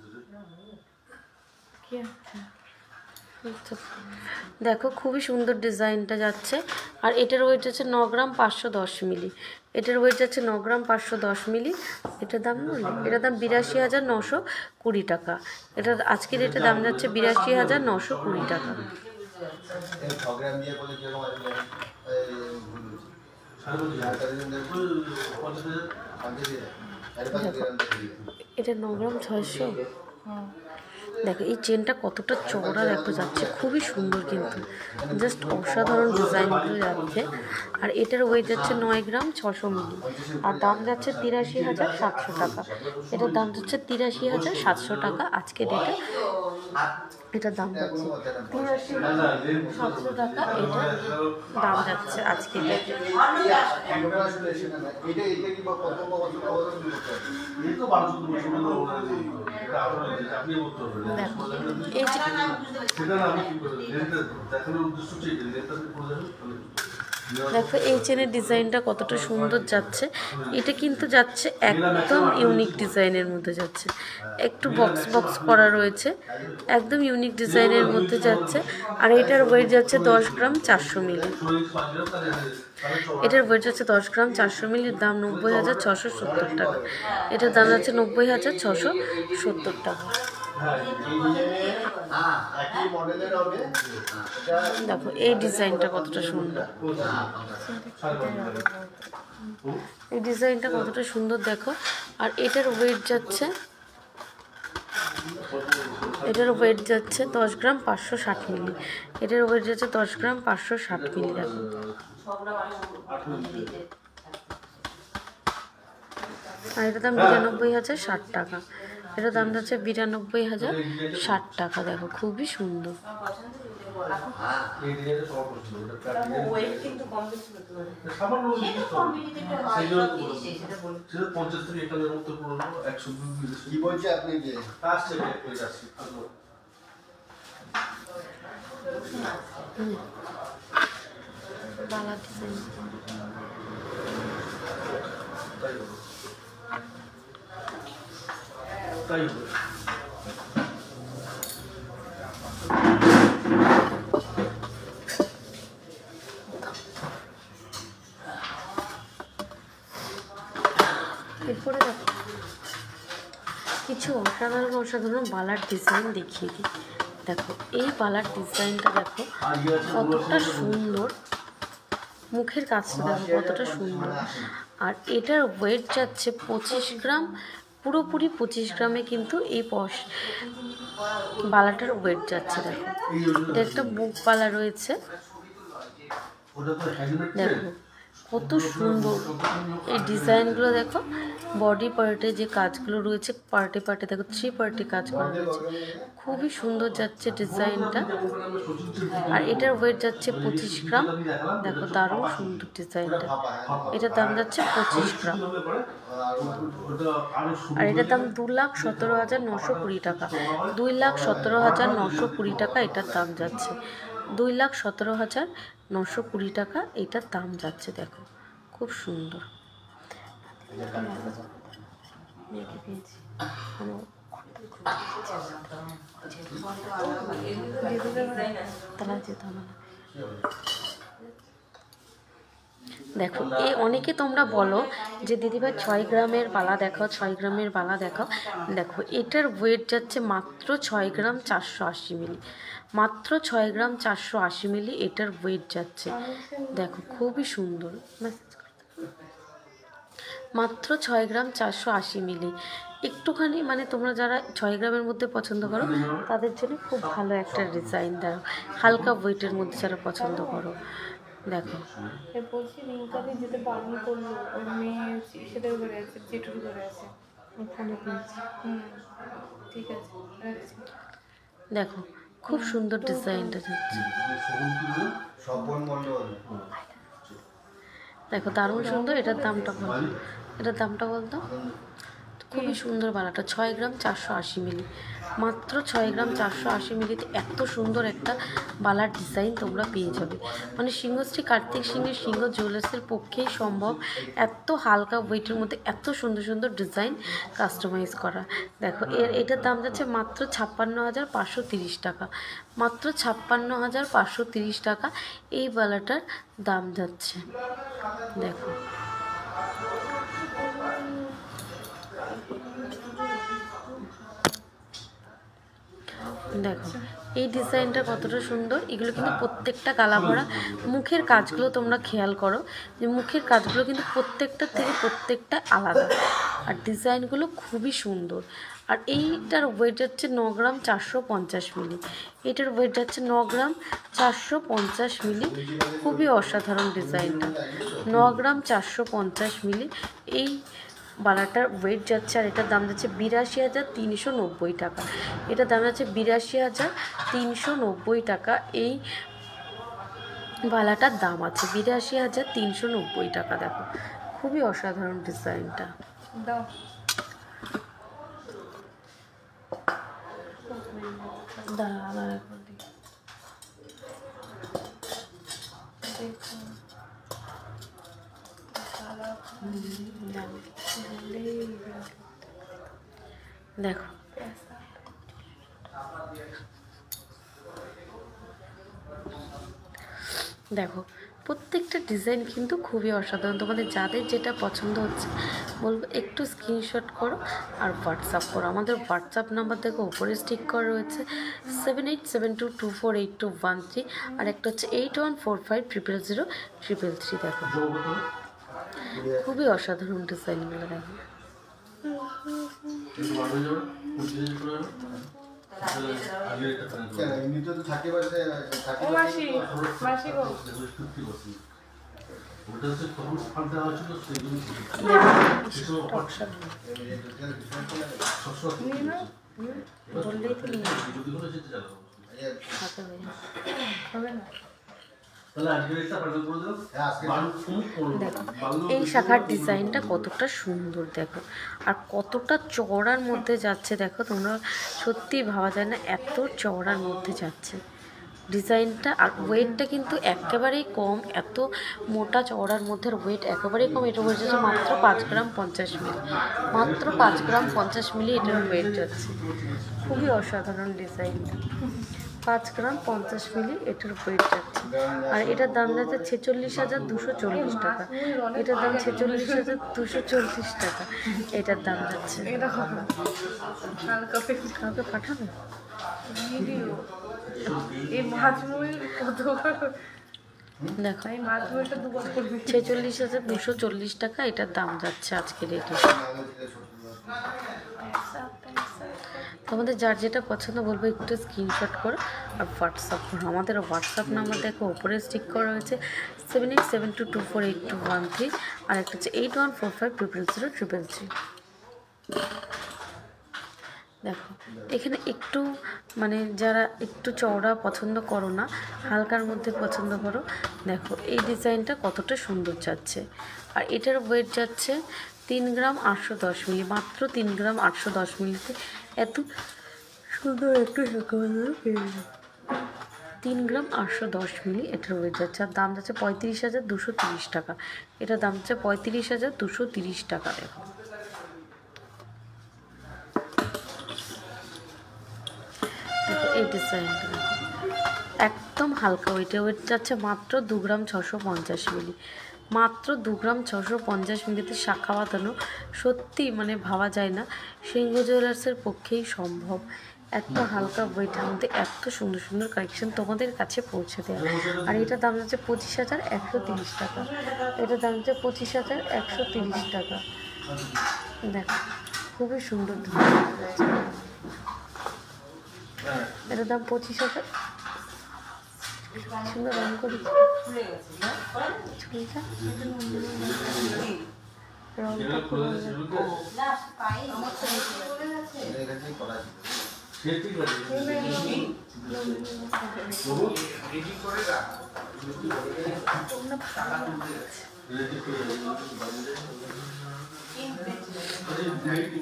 দেখো খুবই সুন্দর ডিজাইনটা যাচ্ছে। আর এটার ওয়েট হচ্ছে 9 গ্রাম 510 মিলি। এটার ওয়েট যাচ্ছে 9 গ্রাম 510 মিলি। এটার দাম এটার দাম 82,920 টাকা। এটা আজকের রেটে দাম যাচ্ছে 82,920 টাকা। এটা 9 গ্রাম 600। দেখো এই চেনটা কতটা চওড়া দেখো যাচ্ছে, খুবই সুন্দর কিন্তু, জাস্ট অসাধারণ ডিজাইনগুলো যাচ্ছে। আর এটার ওয়েট যাচ্ছে 9 গ্রাম 600 মিলি, আর দাম যাচ্ছে 83,700 টাকা। এটার দাম যাচ্ছে 83,700 টাকা আজকে ডেটে। এটার দাম যাচ্ছে 83,700 টাকা। এটার দাম যাচ্ছে আজকে ডেটে। দেখো এই চেনের ডিজাইনটা কতটা সুন্দর যাচ্ছে। এটা কিন্তু যাচ্ছে একদম ইউনিক ডিজাইনের মধ্যে যাচ্ছে, একটু বক্স বক্স করা রয়েছে, একদম ইউনিক ডিজাইনের মধ্যে যাচ্ছে। আর এটার ওয়েট যাচ্ছে 10 গ্রাম 400 মিলি। এটার ওয়েট যাচ্ছে 10 গ্রাম 400 মিলির দাম 90,670 টাকা। এটার দাম যাচ্ছে 90,670 টাকা। দেখো এই ডিজাইনটা কতটা সুন্দর, এই ডিজাইনটা কতটা সুন্দর দেখো। আর এটার ওয়েট যাচ্ছে 10 গ্রাম 560 মিলি। এটার ওয়েট যাচ্ছে 10 গ্রাম 560 মিলি। দেখো আর এটার দাম 92,060 টাকা। এটার দাম যাচ্ছে 92,060 টাকা। দেখো খুবই সুন্দর। বালা ডিজাইন তাই এরপরে দেখো কিছু অসাধারণ বালার ডিজাইন দেখিয়ে দিই। দেখো এই বালার ডিজাইনটা দেখো কতটা সুন্দর, মুখের কাজটা দেখো কতটা সুন্দর। আর এটার ওয়েট যাচ্ছে 25 গ্রাম, পুরোপুরি 25 গ্রামে কিন্তু এই বালাটার ওয়েট যাচ্ছে। দেখো এটা একটা বুক বালা রয়েছে, দেখো কত সুন্দর এই ডিজাইনগুলো। দেখো বডি পার্টে যে কাজগুলো রয়েছে, পার্টে পার্টে দেখো 3 পার্টে কাজ করা রয়েছে, খুবই সুন্দর যাচ্ছে ডিজাইনটা। আর এটার ওয়েট যাচ্ছে 25 গ্রাম। দেখো দারুণ সুন্দর ডিজাইনটা। এটার দাম যাচ্ছে 25 গ্রাম। আর এটার দাম 2,17,920 টাকা। 2,17,920 টাকা এটার দাম যাচ্ছে। 2,17,920 টাকা এটার দাম যাচ্ছে। দেখো খুব সুন্দর। দেখো অনেকে তোমরা বলো যে দিদিভাই 6 গ্রামের বালা দেখাও, 6 গ্রামের বালা দেখাও। দেখো এটার ওয়েট যাচ্ছে মাত্র 6 গ্রাম 480 মিলি, মাত্র 6 গ্রাম 480 মিলি এটার ওয়েট যাচ্ছে। দেখো খুবই সুন্দর, মাত্র 6 গ্রাম 480 মিলি। একটুখানি মানে তোমরা যারা 6 গ্রামের মধ্যে পছন্দ করো তাদের জন্য খুব ভালো একটা ডিজাইন। দেখো হালকা ওয়েটের মধ্যে যারা পছন্দ করো। দেখো বলছি রিঙ্কাদি যেতে বারণ করলো, ওর মেয়ে সেটার করে আছে, জেঠুর করে আছে, ফোনে পেয়েছি। ঠিক আছে রাখছি। দেখো খুব সুন্দর ডিজাইনটা যাচ্ছে। দেখো দারুণ সুন্দর। এটার দামটা বল, এটার দামটা বলতো। খুবই সুন্দর বালাটা, 6 গ্রাম 480 মিলি, মাত্র 6 গ্রাম 480 মিলিতে এত সুন্দর একটা বালার ডিজাইন তোমরা পেয়ে যাবে। মানে সিংহশ্রী কার্তিক সিংহের সিংহ জুয়েলার্সের পক্ষেই সম্ভব এত হালকা ওয়েটের মধ্যে এত সুন্দর সুন্দর ডিজাইন কাস্টমাইজ করা। দেখো এটার দাম যাচ্ছে মাত্র 56,530 টাকা, মাত্র 56,530 টাকা এই বালাটার দাম যাচ্ছে। দেখো দেখো এই ডিজাইনটা কতটা সুন্দর। এগুলো কিন্তু প্রত্যেকটা গালা ভরা। মুখের কাজগুলো তোমরা খেয়াল করো যে মুখের কাজগুলো কিন্তু প্রত্যেকটা থেকে প্রত্যেকটা আলাদা, আর ডিজাইনগুলো খুবই সুন্দর। আর এইটার ওয়েট যাচ্ছে 9 গ্রাম 450 মিলি। এটার ওয়েট যাচ্ছে 9 গ্রাম 450 মিলি। খুবই অসাধারণ ডিজাইনটা, 9 গ্রাম 450 মিলি এই বালাটার ওয়েট যাচ্ছে। আর এটার দাম যাচ্ছে 82,390 টাকা। এটার দাম যাচ্ছে 82,390 টাকা। এই বালাটার দাম আছে 82,390 টাকা। দেখো খুবই অসাধারণ ডিজাইনটা। দাও দাঁড়া আবার একবার দিই। দেখো দেখো দেখো প্রত্যেকটা ডিজাইন কিন্তু খুবই অসাধারণ। তোমাদের যাদের যেটা পছন্দ হচ্ছে বলবো একটু স্ক্রিনশট করো আর হোয়াটসঅ্যাপ করো। আমাদের হোয়াটসঅ্যাপ নাম্বার দেখো উপরে স্টিক করা রয়েছে 7872248213, আর একটা হচ্ছে 8145000333। দেখো খুবই অসাধারণ ডিজাইনগুলো। দেখো ও মাসি মাসি গো নিয়ে নাও। বললেই তো নিয়ে হবে না। দেখো এই শাখার ডিজাইনটা কতটা সুন্দর। দেখো আর কতটা চওড়ার মধ্যে যাচ্ছে। দেখো তোমরা সত্যিই ভাবা যায় না এত চওড়ার মধ্যে যাচ্ছে ডিজাইনটা। আর ওয়েটটা কিন্তু একেবারেই কম, এত মোটা চওড়ার মধ্যে ওয়েট একেবারেই কম। এটা ওয়েট যাচ্ছে মাত্র 5 গ্রাম 50 মিলি, মাত্র 5 গ্রাম 50 মিলি এটার ওয়েট যাচ্ছে। খুবই অসাধারণ ডিজাইনটা, 5 গ্রাম 50 মিলি এটার ওয়েট যাচ্ছে। আর এটার দাম যাচ্ছে 46,240 টাকা। এটার দাম 46,240 টাকা এটার দাম যাচ্ছে। এটা হবে হালকা কাউকে পাঠাবে? ভিডিও এই মাছ মুড়ি কত দেখো এই মাছ মুড়িটা দুবার করবি 46,240 টাকা এটার দাম যাচ্ছে আজকের রেটে। তোমাদের যার যেটা পছন্দ বলবো একটু স্ক্রিনশট করো আর হোয়াটসঅ্যাপ করো। আমাদের হোয়াটসঅ্যাপ নাম্বার দেখো ওপরে স্টিক করা রয়েছে 7872248213, আর একটা হচ্ছে 8145000333। দেখো এখানে একটু মানে যারা একটু চওড়া পছন্দ করো না, হালকার মধ্যে পছন্দ করো, দেখো এই ডিজাইনটা কতটা সুন্দর যাচ্ছে। আর এটার ওয়েট যাচ্ছে 3 গ্রাম 810 মিলি, মাত্র 3 গ্রাম 810 মিলিতে এত সুন্দর একটু শাখা পেয়ে যাবে। 3 গ্রাম 810 মিলি এটার ওয়েট যাচ্ছে। আর দাম যাচ্ছে 35,230 টাকা। এটার দাম যাচ্ছে 35,230 টাকা। দেখো এই ডিজাইনটা একদম হালকা ওয়েটে, ওয়েট যাচ্ছে মাত্র 2 গ্রাম 650 মিলি, মাত্র 2 গ্রাম 650 মিলিতে শাখা বাঁধানো সত্যি মানে ভাবা যায় না সিংহ জুয়েলার্সের পক্ষেই সম্ভব। এত হালকা ওয়েটের মধ্যে এত সুন্দর সুন্দর কালেকশন তোমাদের কাছে পৌঁছে দেওয়া। আর এটার দাম হচ্ছে 25,130 টাকা। এটার দাম হচ্ছে 25,130 টাকা। দেখো খুবই সুন্দর, এটার দাম 25,000। সুন্দর রং করি ছুরিটা রংটা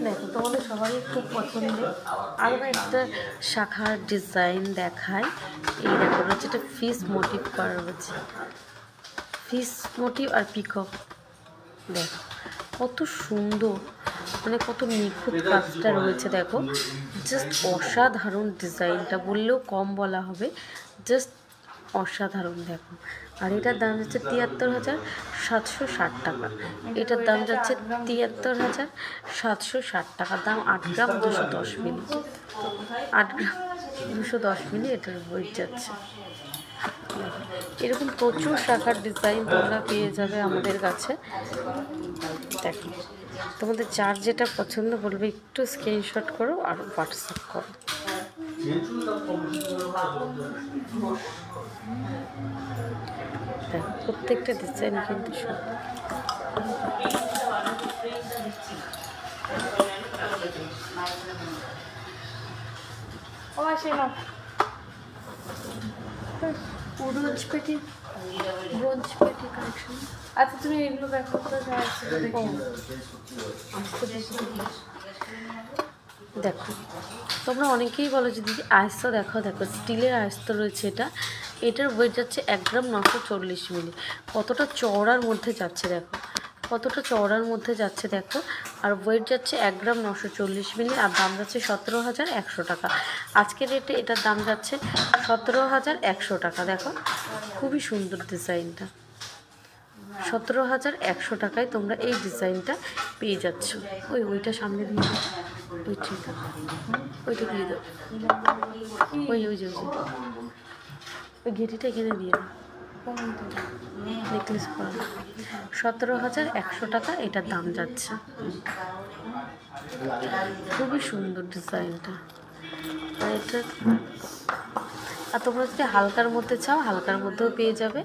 দেখো তোমাদের সবারই খুব পছন্দের আরও একটা শাখার ডিজাইন দেখায়। এই দেখো রয়েছে একটা ফিস মোটিভ করা রয়েছে, ফিস মোটিভ আর পিকক। দেখো কত সুন্দর মানে কত নিখুঁত কাজটা রয়েছে। দেখো জাস্ট অসাধারণ ডিজাইনটা বললেও কম বলা হবে, জাস্ট অসাধারণ দেখো। আর এটার দাম যাচ্ছে ৭৩,৭৬০ টাকা। এটার দাম যাচ্ছে ৭৩,৭৬০ টাকা। দাম 8 গ্রাম 210 মিলি। 8 গ্রাম 210 মিলি এটার ওয়েট যাচ্ছে। এরকম প্রচুর শাখার ডিজাইন তোমরা পেয়ে যাবে আমাদের কাছে। দেখো, তোমাদের যার যেটা পছন্দ বলবে একটু স্ক্রিনশট করো আর হোয়াটসঅ্যাপ করো। দেখো প্রত্যেকটা ডিজাইন কিন্তু সুন্দর। ও আসে না ব্রোঞ্জ পেটি কালেকশন। আচ্ছা তুমি এগুলো দেখো তো দেখো তোমরা অনেকেই বলো যে দিদি আয়স্ত দেখো, দেখো স্টিলের আয়স্ত রয়েছে এটা। এটার ওয়েট যাচ্ছে 1 গ্রাম 940 মিলি। কতটা চওড়ার মধ্যে যাচ্ছে দেখো, কতটা চওড়ার মধ্যে যাচ্ছে দেখো। আর ওয়েট যাচ্ছে 1 গ্রাম 940 মিলি। আর দাম যাচ্ছে 17,100 টাকা। আজকের রেটে এটার দাম যাচ্ছে 17,100 টাকা। দেখো খুবই সুন্দর ডিজাইনটা। 17,100 টাকায় তোমরা এই ডিজাইনটা পেয়ে যাচ্ছ। ওইটা সামনে দিয়ে দাও, ওইটা দিয়ে দাও, ওই যে ওই ঘেটিটা এখানে দিয়ে দাও। নেকলেস করা 17,100 টাকা এটার দাম যাচ্ছে। খুবই সুন্দর ডিজাইনটা। আর এটা, আর তোমরা যদি হালকার মধ্যে চাও হালকার মধ্যেও পেয়ে যাবে,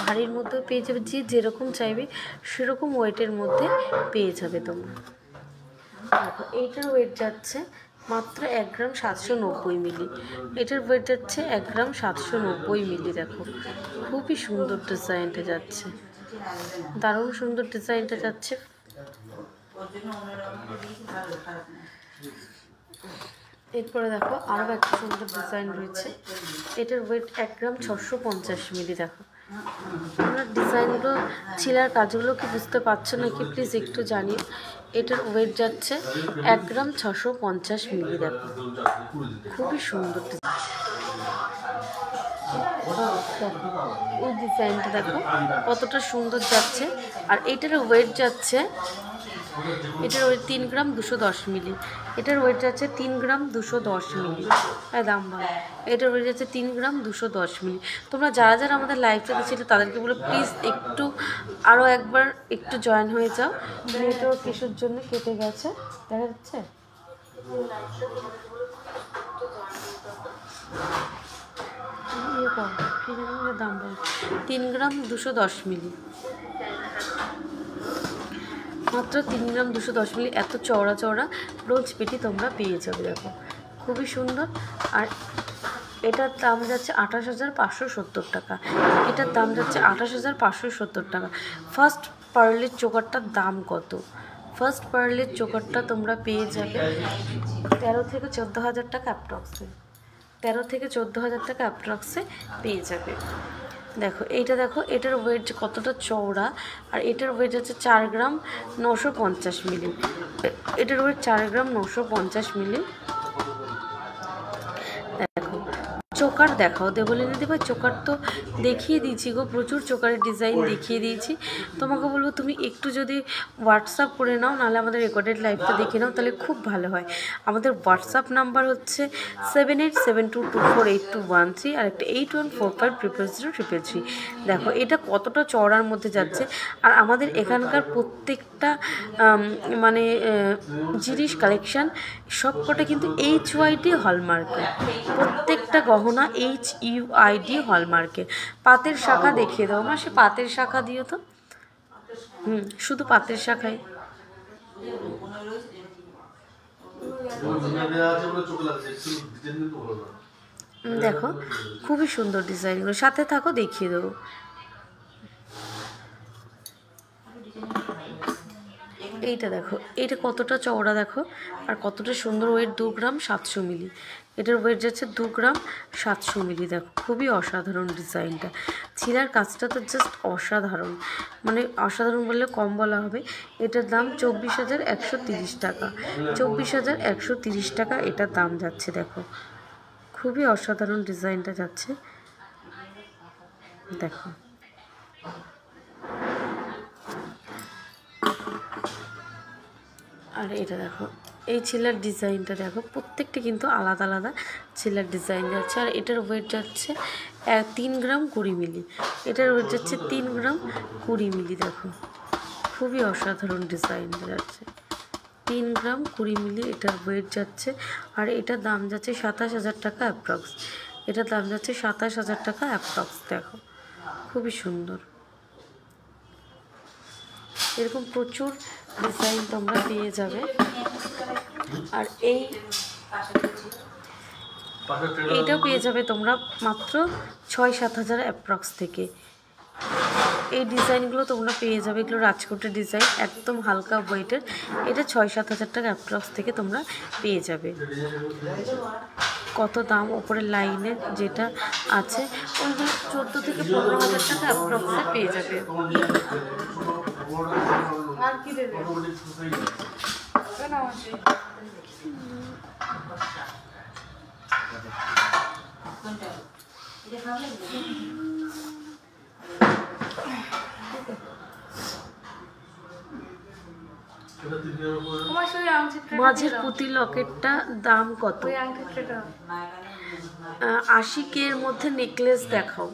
ভারীর মধ্যেও পেয়ে যাবে। যে যেরকম চাইবে সেরকম ওয়েটের মধ্যে পেয়ে যাবে তোমরা। দেখো এইটার ওয়েট যাচ্ছে মাত্র 1 গ্রাম 790 মিলি। এটার ওয়েট যাচ্ছে 1 গ্রাম 790 মিলি। দেখো খুবই সুন্দর ডিজাইনটা যাচ্ছে, দারুণ সুন্দর ডিজাইনটা যাচ্ছে। এরপরে দেখো আরও একটা সুন্দর ডিজাইন রয়েছে। এটার ওয়েট 1 গ্রাম 650 মিলি। দেখো তোমরা ডিজাইনগুলো ছিলার কাজগুলো কি বুঝতে পারছো নাকি প্লিজ একটু জানিও। এটার ওয়েট যাচ্ছে 1 গ্রাম 650 মিলি। দেখো খুবই সুন্দর ডিজাইন। দেখো ওই ডিজাইনটা দেখো কতটা সুন্দর যাচ্ছে। আর এটার ওয়েট যাচ্ছে, এটার ওয়েট 3 গ্রাম 210 মিলি। এটার ওয়েট যাচ্ছে 3 গ্রাম 210 মিলি। দাম ভালো। এটার ওয়েট যাচ্ছে 3 গ্রাম 210 মিলি। তোমরা যারা যারা আমাদের লাইভটাতে ছিল তাদেরকে বলো প্লিজ একটু আরও একবার একটু জয়েন হয়ে যাও। নেটওয়ার্ক কিছুর জন্য কেটে গেছে, দেখা যাচ্ছে। দাম বল 3 গ্রাম 210 মিলি, মাত্র 3 গ্রাম 210 মিলি। এত চওড়া চওড়া ব্রোঞ্জ পেটি তোমরা পেয়ে যাবে। দেখো খুবই সুন্দর। আর এটার দাম যাচ্ছে 28,570 টাকা। এটার দাম যাচ্ছে 28,570 টাকা। ফার্স্ট পার্লের চোকারটার দাম কত? ফার্স্ট পার্লের চোকারটা তোমরা পেয়ে যাবে 13 থেকে 14,000 টাকা অ্যাপ্রক্সে। 13 থেকে 14,000 টাকা অ্যাপ্রক্সে পেয়ে যাবে। দেখো এইটা, দেখো এটার ওয়েট কতটা চওড়া। আর এটার ওয়েট হচ্ছে 4 গ্রাম 950 মিলি। এটার ওয়েট 4 গ্রাম 950 মিলি। দেখো চোকার দেখাও দেবলিনী দেবা। চোকার তো দেখিয়ে দিয়েছি গো, প্রচুর চোকারের ডিজাইন দেখিয়ে দিয়েছি। তোমাকে বলবো তুমি একটু যদি হোয়াটসঅ্যাপ করে নাও, নাহলে আমাদের রেকর্ডেড লাইভটা দেখে নাও, তাহলে খুব ভালো হয়। আমাদের হোয়াটসঅ্যাপ নাম্বার হচ্ছে 7872248213 আর একটা 81450033। দেখো এটা কতটা চওড়ার মধ্যে যাচ্ছে। আর আমাদের এখানকার প্রত্যেকটা মানে জিনিস কালেকশান সবকটা কিন্তু HUID হলমার্কে। প্রত্যেকটা গহনা HUID হলমার্কে। পাতের শাখা দেখিয়ে দাও মা, সে পাতের শাখা দিও তো। শুধু পাতের শাখায়। দেখো খুবই সুন্দর ডিজাইনগুলো, সাথে থাকো দেখিয়ে দেবো। এইটা দেখো, এইটা কতটা চওড়া দেখো, আর কতটা সুন্দর। ওয়েট 2 গ্রাম 700 মিলি। এটার ওয়েট যাচ্ছে 2 গ্রাম 700 মিলি। দেখো খুবই অসাধারণ ডিজাইনটা। ছিলার কাজটা তো জাস্ট অসাধারণ, মানে অসাধারণ বললে কম বলা হবে। এটার দাম 24,130 টাকা। 24,130 টাকা এটার দাম যাচ্ছে। দেখো খুবই অসাধারণ ডিজাইনটা যাচ্ছে। দেখো আর এটা দেখো, এই ছেলের ডিজাইনটা দেখো, প্রত্যেকটা কিন্তু আলাদা আলাদা ছেলের ডিজাইন যাচ্ছে। আর এটার ওয়েট যাচ্ছে 3 গ্রাম 20 মিলি। এটার ওয়েট যাচ্ছে 3 গ্রাম 20 মিলি। দেখো খুবই অসাধারণ ডিজাইন যাচ্ছে, 3 গ্রাম 20 মিলি এটার ওয়েট যাচ্ছে। আর এটার দাম যাচ্ছে 27,000 টাকা অ্যাপ্রক্স। এটার দাম যাচ্ছে 27,000 টাকা অ্যাপ্রক্স। দেখো খুবই সুন্দর, এরকম প্রচুর ডিজাইন তোমরা পেয়ে যাবে। আর এইটাও পেয়ে যাবে তোমরা মাত্র 6-7 হাজার অ্যাপ্রক্স থেকে। এই ডিজাইনগুলো তোমরা পেয়ে যাবে, এগুলো রাজকোটের ডিজাইন, একদম হালকা ওয়েটের। এটা 6-7 হাজার টাকা অ্যাপ্রক্স থেকে তোমরা পেয়ে যাবে। কত দাম ওপরের লাইনে যেটা আছে ওইগুলো 14 থেকে 15 হাজার টাকা অ্যাপ্রক্সে পেয়ে যাবে। আর কি দেবে? মাঝের পুঁতি লকেটটা দাম কত? ওই আংটিটা 80K এর মধ্যে নেকলেস দেখাও,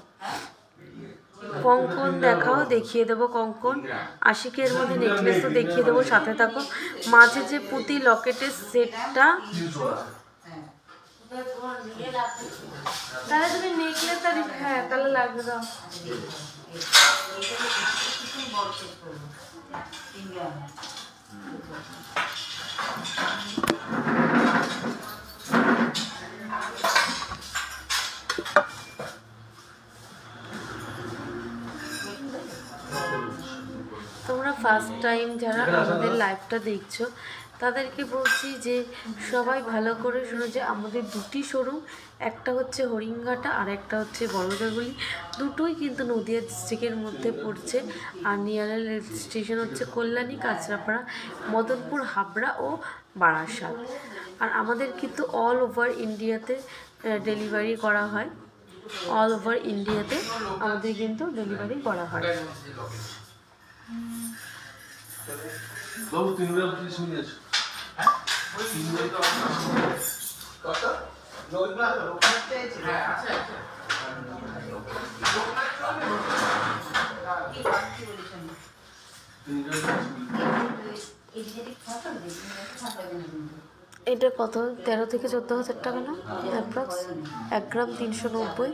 কঙ্কন দেখাও, দেখিয়ে দেবো কঙ্কন। 80K এর মধ্যে নেকলেসও দেখিয়ে দেবো, সাথে থাকো। মাঝে যে পুঁতি লকেটের সেটটা, তাহলে তুমি নেকলেস আর হ্যাঁ তাহলে লাগবে দাও। তোমরা ফার্স্ট টাইম যারা আমাদের লাইভটা দেখছো তাদেরকে বলছি যে সবাই ভালো করে শোনো যে আমাদের দুটি শোরুম, একটা হচ্ছে হরিণঘাটা আর একটা হচ্ছে বড়দাগুলি। দুটোই কিন্তু নদিয়া ডিস্ট্রিক্টের মধ্যে পড়ছে। আর নিয়ারের রেল স্টেশন হচ্ছে কল্যাণী, কাঁচরাপাড়া, মদনপুর, হাবড়া ও বারাসাত। আর আমাদের কিন্তু অল ওভার ইন্ডিয়াতে ডেলিভারি করা হয়, অল ওভার ইন্ডিয়াতে আমাদের কিন্তু ডেলিভারি করা হয়। বাবু 3 গ্রাম 30 মিলি আছে। এটা কত? 13 থেকে 14 হাজার টাকা না অ্যাপ্রক্স? 1 গ্রাম 390।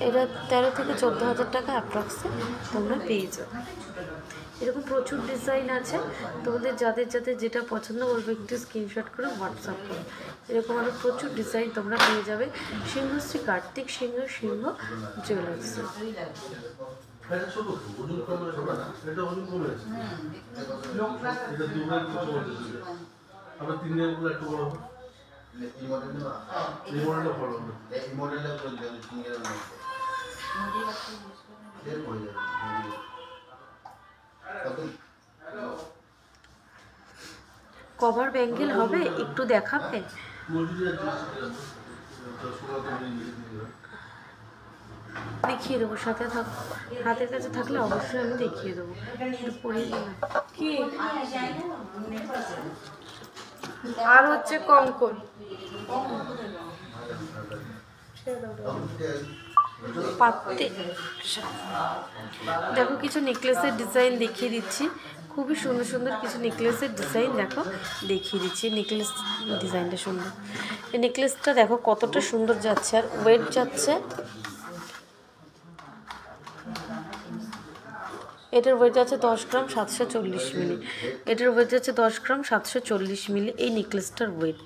এটা 13 থেকে 14 হাজার টাকা অ্যাপ্রক্সে তোমরা পেয়ে যাও। এরকম প্রচুর ডিজাইন আছে, তোমাদের যাদের যাদের যেটা পছন্দ করবে একটু স্ক্রিনশট করে হোয়াটসঅ্যাপ করো। এরকম আরও প্রচুর ডিজাইন তোমরা পেয়ে যাবে সিংহশ্রী কার্তিক সিংহ জুয়েলার্সে। এটা ছোট তো, ওজন কম আছে না, এটা ওজন কমে আছে। এটা 2 গ্রাম কিছু বলতে ছিল। আবার 3 গ্রাম গুলো একটু বড় হবে। এই মডেলটা ভালো হবে। এই মডেলটা বলতে হবে 3 গ্রাম মধ্যে। এর পড়ে যাবে। কভার ব্যাঙ্গেল হবে, একটু দেখাবে? দেখিয়ে দেবো, সাথে থাক, হাতের কাছে থাকলে অবশ্যই আমি দেখিয়ে দেবো। একটু পরিয়ে দিলাম কি আর হচ্ছে কঙ্কন। পাত্রে দেখো কিছু নেকলেসের ডিজাইন দেখিয়ে দিচ্ছি, খুবই সুন্দর সুন্দর কিছু নেকলেসের ডিজাইন দেখো দেখিয়ে দিচ্ছি। নেকলেস ডিজাইনটা সুন্দর, এই নেকলেসটা দেখো কতটা সুন্দর যাচ্ছে। আর ওয়েট যাচ্ছে, এটার ওয়েট যাচ্ছে 10 গ্রাম 740 মিলি। এটার ওয়েট যাচ্ছে 10 গ্রাম 740 মিলি। এই নেকলেসটার ওয়েট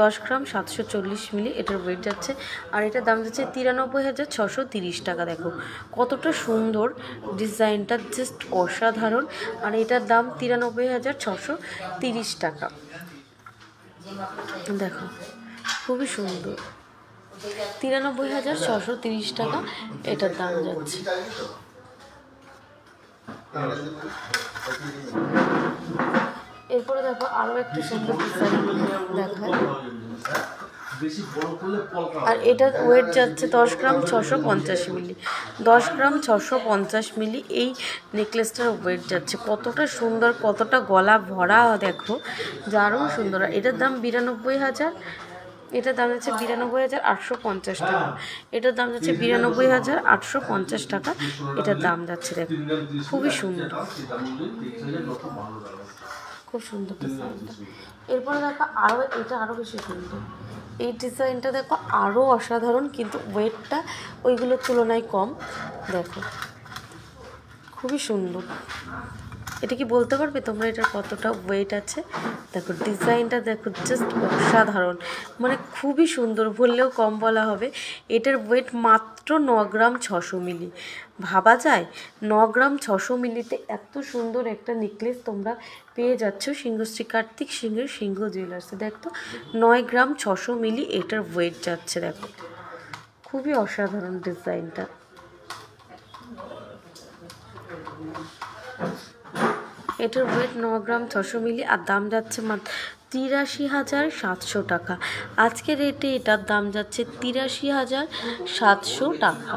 10 গ্রাম 740 মিলি এটার ওয়েট যাচ্ছে। আর এটার দাম যাচ্ছে 93,630 টাকা। দেখো কতটা সুন্দর ডিজাইনটা, জাস্ট অসাধারণ। আর এটার দাম 93,630 টাকা। দেখো খুবই সুন্দর, 93,630 টাকা এটার দাম যাচ্ছে। এরপরে দেখো আরও একটা সুন্দর ডিজাইন দেখায়। বেশি বড় করলে পলকা আর এটা ওয়েট যাচ্ছে 10 গ্রাম 650 মিলি, 10 গ্রাম 650 মিলি এই নেকলেসটার ওয়েট যাচ্ছে। কতটা সুন্দর, কতটা গলা ভরা দেখো, দারুণ সুন্দর। আর এটার দাম 92,000, এটার দাম যাচ্ছে 92,850 টাকা, এটার দাম যাচ্ছে 92,850 টাকা, এটার দাম যাচ্ছে দেখো, খুবই সুন্দর, খুব সুন্দর ডিজাইনটা। এরপরে দেখো আরও, এটা আরও বেশি সুন্দর, এই ডিজাইনটা দেখো আরও অসাধারণ, কিন্তু ওয়েটটা ওইগুলোর তুলনায় কম। দেখো খুবই সুন্দর। এটা কি বলতে পারবে তোমরা এটার কতটা ওয়েট আছে? দেখো ডিজাইনটা দেখো, জাস্ট অসাধারণ, মানে খুবই সুন্দর, বললেও কম বলা হবে। এটার ওয়েট মাত্র 9 গ্রাম 600 মিলি। ভাবা যায় 9 গ্রাম 600 মিলিতে এত সুন্দর একটা নেকলেস তোমরা পেয়ে যাচ্ছ সিংহশ্রী কার্তিক সিংহের সিংহ জুয়েলার্সে। দেখো 9 গ্রাম 600 মিলি এটার ওয়েট যাচ্ছে। দেখো খুবই অসাধারণ ডিজাইনটা। এটার ওয়েট 9 গ্রাম 600 মিলি, আর দাম যাচ্ছে মাত্র 83,700 টাকা। আজকের রেটে এটার দাম যাচ্ছে 83,700 টাকা।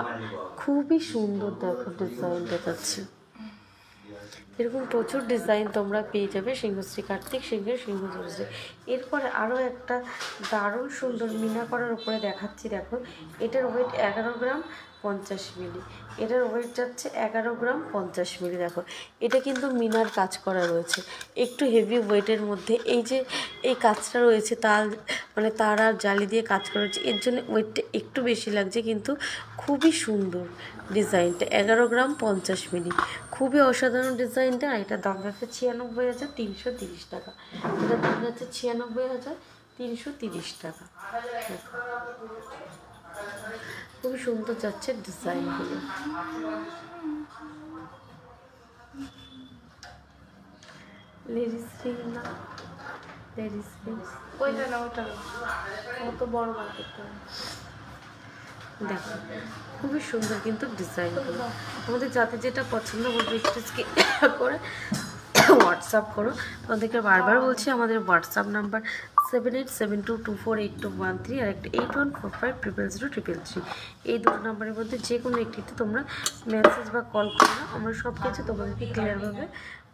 খুবই সুন্দর দেখো ডিজাইনটা যাচ্ছে। এরকম প্রচুর ডিজাইন তোমরা পেয়ে যাবে সিংহশ্রী কার্তিক সিংহের সিংহ জুয়েলার্সে। এরপরে আরও একটা দারুণ সুন্দর মিনা করার উপরে দেখাচ্ছি। দেখো এটার ওয়েট 11 গ্রাম 50 মিলি, এটার ওয়েট যাচ্ছে 11 গ্রাম 50 মিলি। দেখো এটা কিন্তু মিনার কাজ করা রয়েছে, একটু হেভি ওয়েটের মধ্যে। এই যে এই কাজটা রয়েছে তার মানে তার আর জালি দিয়ে কাজ করা হচ্ছে, এর জন্য ওয়েটটা একটু বেশি লাগছে, কিন্তু খুবই সুন্দর ডিজাইনটা। 11 গ্রাম 50 মিলি, খুবই অসাধারণ ডিজাইনটা। আর এটার দাম যাচ্ছে 96,330 টাকা, এটার দাম যাচ্ছে 96,330 টাকা। খুবই সুন্দর যাচ্ছে ডিজাইনগুলো। লেডিস রিং না, লেডিস রিং ওইটা না, ওটা কত বড় মার্কেটটা। দেখো খুবই সুন্দর কিন্তু ডিজাইনগুলো। আমাদের যাতে যেটা পছন্দ বলবো একটু করে হোয়াটসঅ্যাপ করো। তোমাদেরকে বারবার বলছি আমাদের হোয়াটসঅ্যাপ নাম্বার 7872248213 আর একটা 8145000033। এই দুটো নাম্বারের মধ্যে যে কোনো একটিতে তোমরা মেসেজ বা কল করো, আমরা সব কিছু তোমাদেরকে ক্লিয়ারভাবে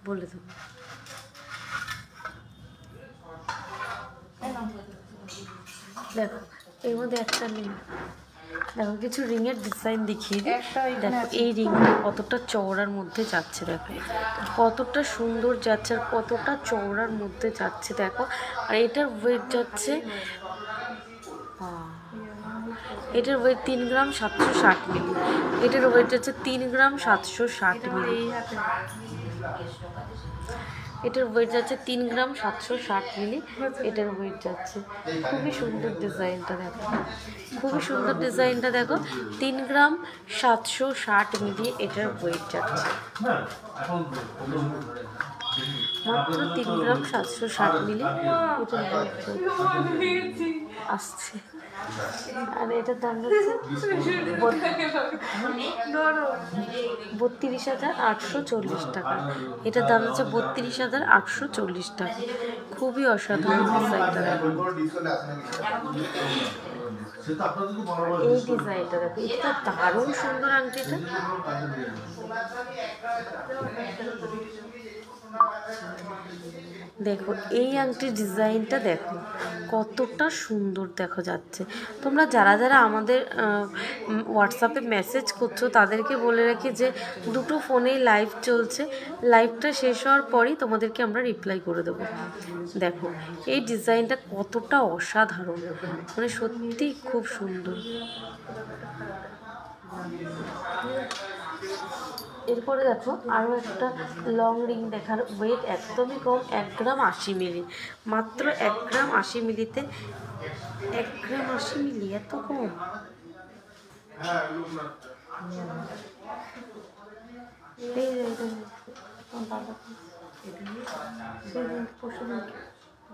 বলে দেবো। দেখো এর মধ্যে একটা নেই, দেখো কিছু রিংয়ের ডিজাইন দেখিয়ে দিই। দেখো এই রিংটা কতটা চওড়ার মধ্যে যাচ্ছে, দেখো কতটা সুন্দর যাচ্ছে আর কতটা চওড়ার মধ্যে যাচ্ছে। দেখো আর এটার ওয়েট যাচ্ছে, এটার ওয়েট 3 গ্রাম 760 মিলি, এটার ওয়েট যাচ্ছে 3 গ্রাম 760 মিলি, এটার ওয়েট যাচ্ছে 3 গ্রাম 760 মিলি, এটার ওয়েট যাচ্ছে। খুবই সুন্দর ডিজাইনটা দেখো, খুবই সুন্দর ডিজাইনটা দেখো, 3 গ্রাম 760 মিলি এটার ওয়েট যাচ্ছে। মাত্র 3 গ্রাম 760 মিলি এটার ওয়েট আসছে। আর এটার দাম যাচ্ছে 32,840 টাকা, এটার দাম হচ্ছে 32,840 টাকা। খুবই অসাধারণ ডিজাইনটা দেখো, এই ডিজাইনটা দেখো, এটা দারুণ সুন্দর আংটিটা। দেখো এই আংটির ডিজাইনটা দেখো কতটা সুন্দর দেখো যাচ্ছে। তোমরা যারা যারা আমাদের হোয়াটসঅ্যাপে মেসেজ করছো তাদেরকে বলে রাখি যে দুটো ফোনেই লাইভ চলছে, লাইভটা শেষ হওয়ার পরই তোমাদেরকে আমরা রিপ্লাই করে দেবো। দেখো এই ডিজাইনটা কতটা অসাধারণ, মানে সত্যি খুব সুন্দর। এরপরে দেখো আরও একটা লং রিং দেখার, ওয়েট একদমই কম, 1 গ্রাম 80 মিলি, মাত্র 1 গ্রাম 80 মিলিতে, 1 গ্রাম 80 মিলি এত কম।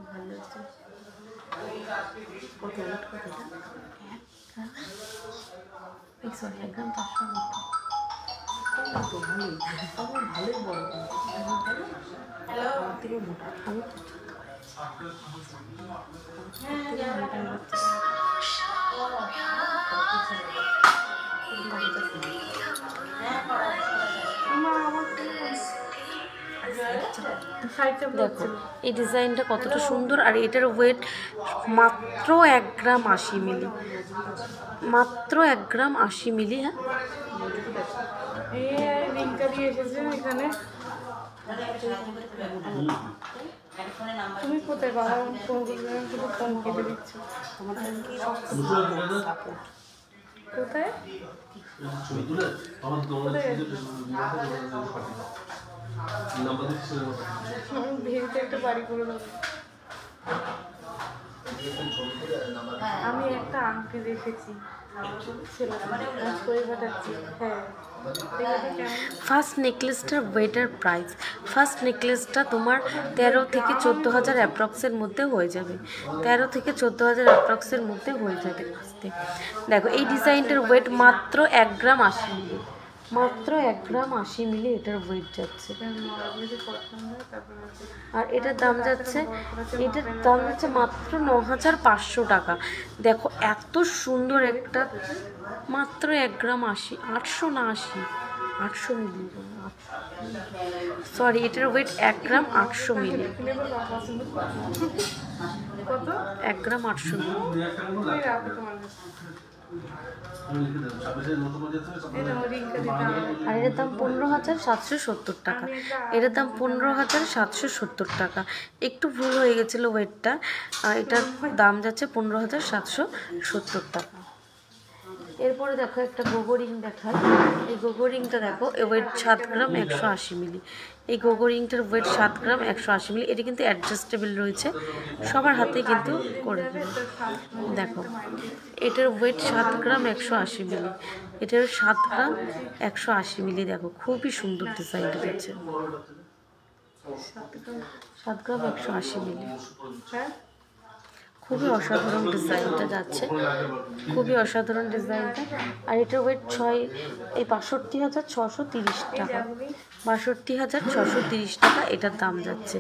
ভালো হচ্ছে কত ওয়েট, কতটা 1 গ্রাম 500 মতো, ভালোই বড়, আমার থেকে মোটা, আমি পছন্দ করেছি। দেখো এই ডিজাইনটা কতটা সুন্দর, আর এটার ওয়েট মাত্র 1 গ্রাম 80 মিলি, মাত্র 1 গ্রাম 80 মিলি। হ্যাঁ, এই রিঙ্কা দিয়ে এসেছে এখানে। তুমি কোথায় বাবা ফোন করবে, শুধু ফোন কেটে দিচ্ছ। কোথায় ভেরিতে একটা বাড়ি করে দেবো। আমি একটা আংটি দেখেছি, ছেলে করে পাঠাচ্ছি। হ্যাঁ, ফার্স্ট নেকলেসটার ওয়েটার প্রাইস, ফার্স্ট নেকলেসটা তোমার 13 থেকে 14,000 অ্যাপ্রক্সের মধ্যে হয়ে যাবে, 13 থেকে 14,000 অ্যাপ্রক্সের মধ্যে হয়ে যাবে আসতে। দেখো এই ডিজাইনটার ওয়েট মাত্র 1 গ্রাম 80 মিলি, মাত্র 1 গ্রাম 80 মিলি এটার ওয়েট যাচ্ছে। আর এটার দাম যাচ্ছে, মাত্র 9,500 টাকা। দেখো এত সুন্দর একটা, মাত্র 1 গ্রাম 80, 800 না 80, 800 মিলি, সরি এটার ওয়েট 1 গ্রাম 800 মিলি, কত? 1 গ্রাম 800 মিলি। আর এটার দাম 15,770 টাকা, এটার দাম 15,770 টাকা। একটু ভুল হয়ে গেছিলো ওয়েটটা, এটার দাম যাচ্ছে 15,770 টাকা। এরপরে দেখো একটা গোগো রিং দেখায়, এই গোগো রিংটা দেখো ওয়েট 7 গ্রাম 180 মিলি, এই গোগো রিংটার ওয়েট 7 গ্রাম 180 মিলি। এটা কিন্তু অ্যাডজাস্টেবল রয়েছে, সবার হাতে কিন্তু করে দেবে। দেখো এটার ওয়েট 7 গ্রাম 180 মিলি, এটার 7 গ্রাম 180 মিলি। দেখো খুবই সুন্দর ডিজাইনটা দিচ্ছে, 7 গ্রাম 180 মিলি। হ্যাঁ, খুবই অসাধারণ ডিজাইনটা যাচ্ছে, খুবই অসাধারণ ডিজাইনটা। আর এটার ওয়েট 62,630 টাকা, 62,630 টাকা এটার দাম যাচ্ছে।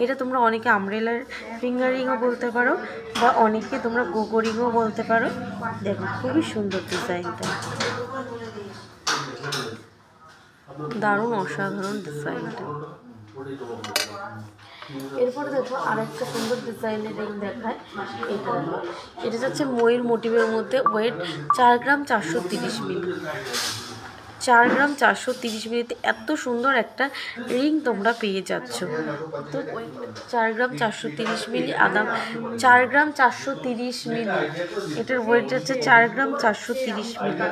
এটা তোমরা অনেকে আমব্রেলার ফিঙ্গার রিংও বলতে পারো, বা অনেকে তোমরা গোগো রিংও বলতে পারো। দেখো খুবই সুন্দর ডিজাইনটা, দারুণ অসাধারণ ডিজাইনটা। এরপরে দেখো আরেকটা সুন্দর ডিজাইনের রিং দেখায়, এটা যাচ্ছে ময়ূর মোটিভের মধ্যে, ওয়েট 4 গ্রাম 430 মিলি, 4 গ্রাম 430 মিলিতে এত সুন্দর একটা রিং তোমরা পেয়ে যাচ্ছ। তো 4 গ্রাম 430 মিলি, আদাম 4 গ্রাম 430 মিলি, এটার ওয়েট যাচ্ছে 4 গ্রাম 430 মিলি।